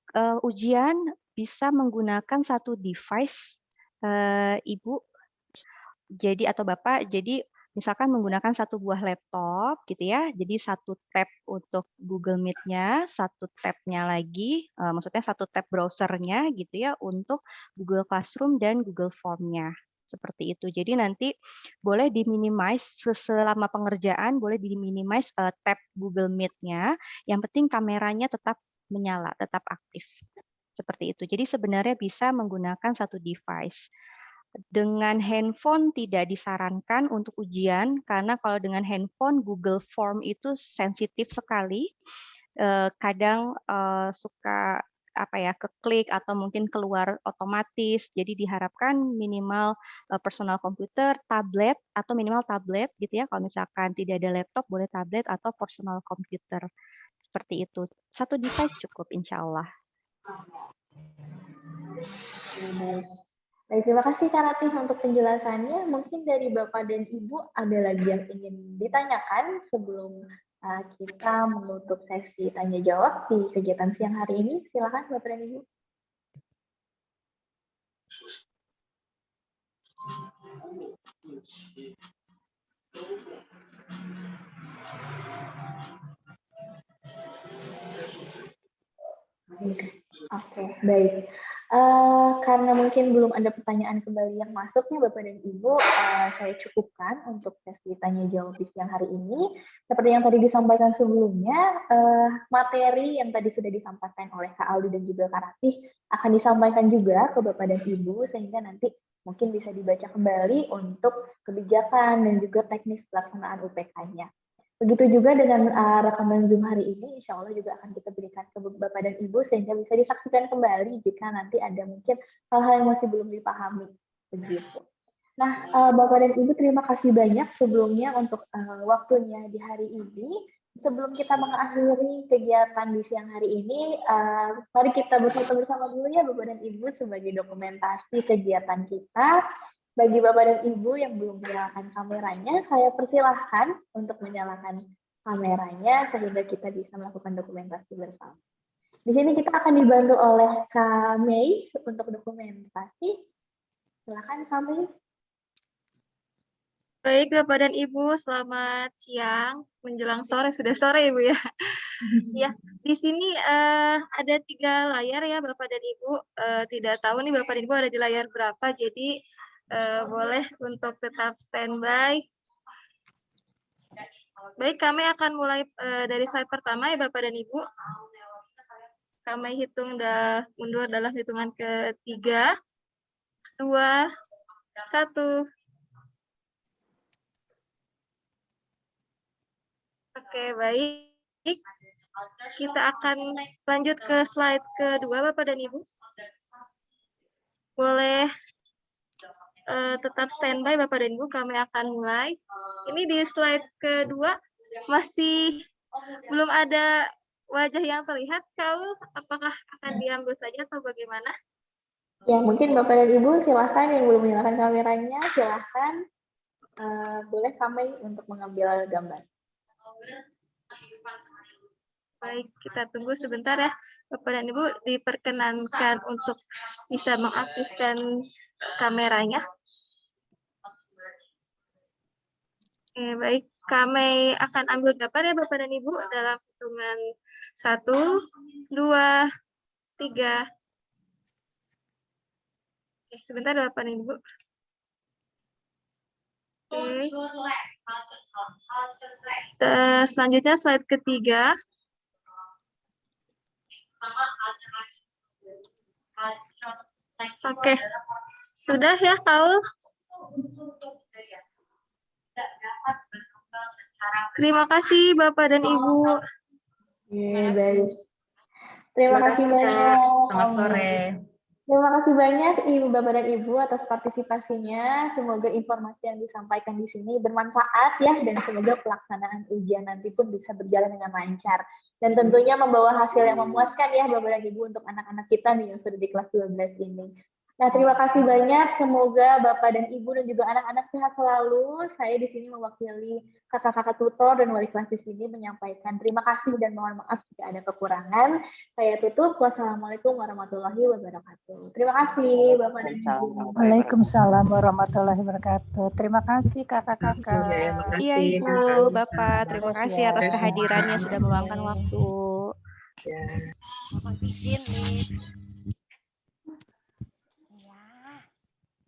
ujian bisa menggunakan satu device, Ibu, jadi atau Bapak, jadi misalkan menggunakan satu buah laptop gitu ya, jadi satu tab untuk Google Meet-nya, satu tab-nya lagi, maksudnya satu tab browser-nya gitu ya untuk Google Classroom dan Google Form-nya. Seperti itu. Jadi nanti boleh di-minimize selama pengerjaan, boleh di-minimize tab Google Meet-nya, yang penting kameranya tetap menyala, tetap aktif. Seperti itu. Jadi sebenarnya bisa menggunakan satu device. Dengan handphone tidak disarankan untuk ujian, karena kalau dengan handphone Google Form itu sensitif sekali. Kadang suka keklik atau mungkin keluar otomatis. Jadi diharapkan minimal personal komputer, tablet atau minimal tablet gitu ya. Kalau misalkan tidak ada laptop boleh tablet atau personal komputer. Seperti itu. Satu device cukup insya Allah. Baik, terima kasih Kak Ratih untuk penjelasannya. Mungkin dari Bapak dan Ibu ada lagi yang ingin ditanyakan sebelum kita menutup sesi tanya jawab di kegiatan siang hari ini. Silakan Bapak dan Ibu. Oke, baik. Karena mungkin belum ada pertanyaan kembali yang masuk nih Bapak dan Ibu, saya cukupkan untuk sesi tanya jawab di siang hari ini. Seperti yang tadi disampaikan sebelumnya, materi yang tadi sudah disampaikan oleh Kak Aldi dan juga Kak Ratih akan disampaikan juga ke Bapak dan Ibu sehingga nanti mungkin bisa dibaca kembali untuk kebijakan dan juga teknis pelaksanaan UPK-nya. Begitu juga dengan rekaman Zoom hari ini, insya Allah juga akan kita berikan ke Bapak dan Ibu sehingga bisa disaksikan kembali jika nanti ada mungkin hal-hal yang masih belum dipahami. Begitu. Nah, Bapak dan Ibu terima kasih banyak sebelumnya untuk waktunya di hari ini. Sebelum kita mengakhiri kegiatan di siang hari ini, mari kita bersatu bersama dulu ya Bapak dan Ibu sebagai dokumentasi kegiatan kita. Bagi Bapak dan Ibu yang belum menyalakan kameranya, saya persilahkan untuk menyalakan kameranya sehingga kita bisa melakukan dokumentasi bersama. Di sini kita akan dibantu oleh Kak Mei untuk dokumentasi. Silakan Kak Mei. Baik Bapak dan Ibu, selamat siang. Menjelang sore, sudah sore Ibu ya. Ya, di sini ada 3 layar ya Bapak dan Ibu. Tidak tahu nih Bapak dan Ibu ada di layar berapa, jadi boleh untuk tetap standby. Baik, kami akan mulai dari slide pertama ya Bapak dan Ibu. Kami hitung mundur dalam hitungan ke-3, 2, 1. Oke, baik. Kita akan lanjut ke slide kedua Bapak dan Ibu. Boleh tetap standby Bapak dan Ibu, kami akan mulai. Ini di slide kedua masih belum ada wajah yang terlihat. Kau apakah akan diambil saja atau bagaimana? Ya, mungkin Bapak dan Ibu silahkan yang belum menyalakan kameranya, silahkan boleh kami untuk mengambil gambar. Baik, kita tunggu sebentar ya. Bapak dan Ibu diperkenankan untuk bisa mengaktifkan kameranya. Baik, kami akan ambil gambar ya Bapak dan Ibu dalam hitungan 1, 2, 3. Oke, sebentar Bapak dan Ibu. Oke. Selanjutnya slide ketiga. Oke, sudah ya Kaul? Terima kasih Bapak dan Ibu. Baik. Terima kasih Kak. banyak. Selamat sore. Terima kasih banyak Ibu, Bapak, dan Ibu atas partisipasinya. Semoga informasi yang disampaikan di sini bermanfaat ya, dan semoga pelaksanaan ujian nanti pun bisa berjalan dengan lancar. Dan tentunya membawa hasil yang memuaskan ya Bapak dan Ibu untuk anak-anak kita nih yang sudah di kelas 12 ini. Nah, terima kasih banyak. Semoga Bapak dan Ibu dan juga anak-anak sehat selalu. Saya di sini mewakili kakak-kakak tutor dan wali kelas di sini menyampaikan terima kasih dan mohon maaf jika ada kekurangan. Saya tutup. Wassalamualaikum warahmatullahi wabarakatuh. Terima kasih Bapak dan Ibu. Waalaikumsalam warahmatullahi wabarakatuh. Terima kasih kakak-kakak. Iya Ibu, Bapak, terima kasih atas kehadirannya sudah meluangkan waktu. Mohon izin nih.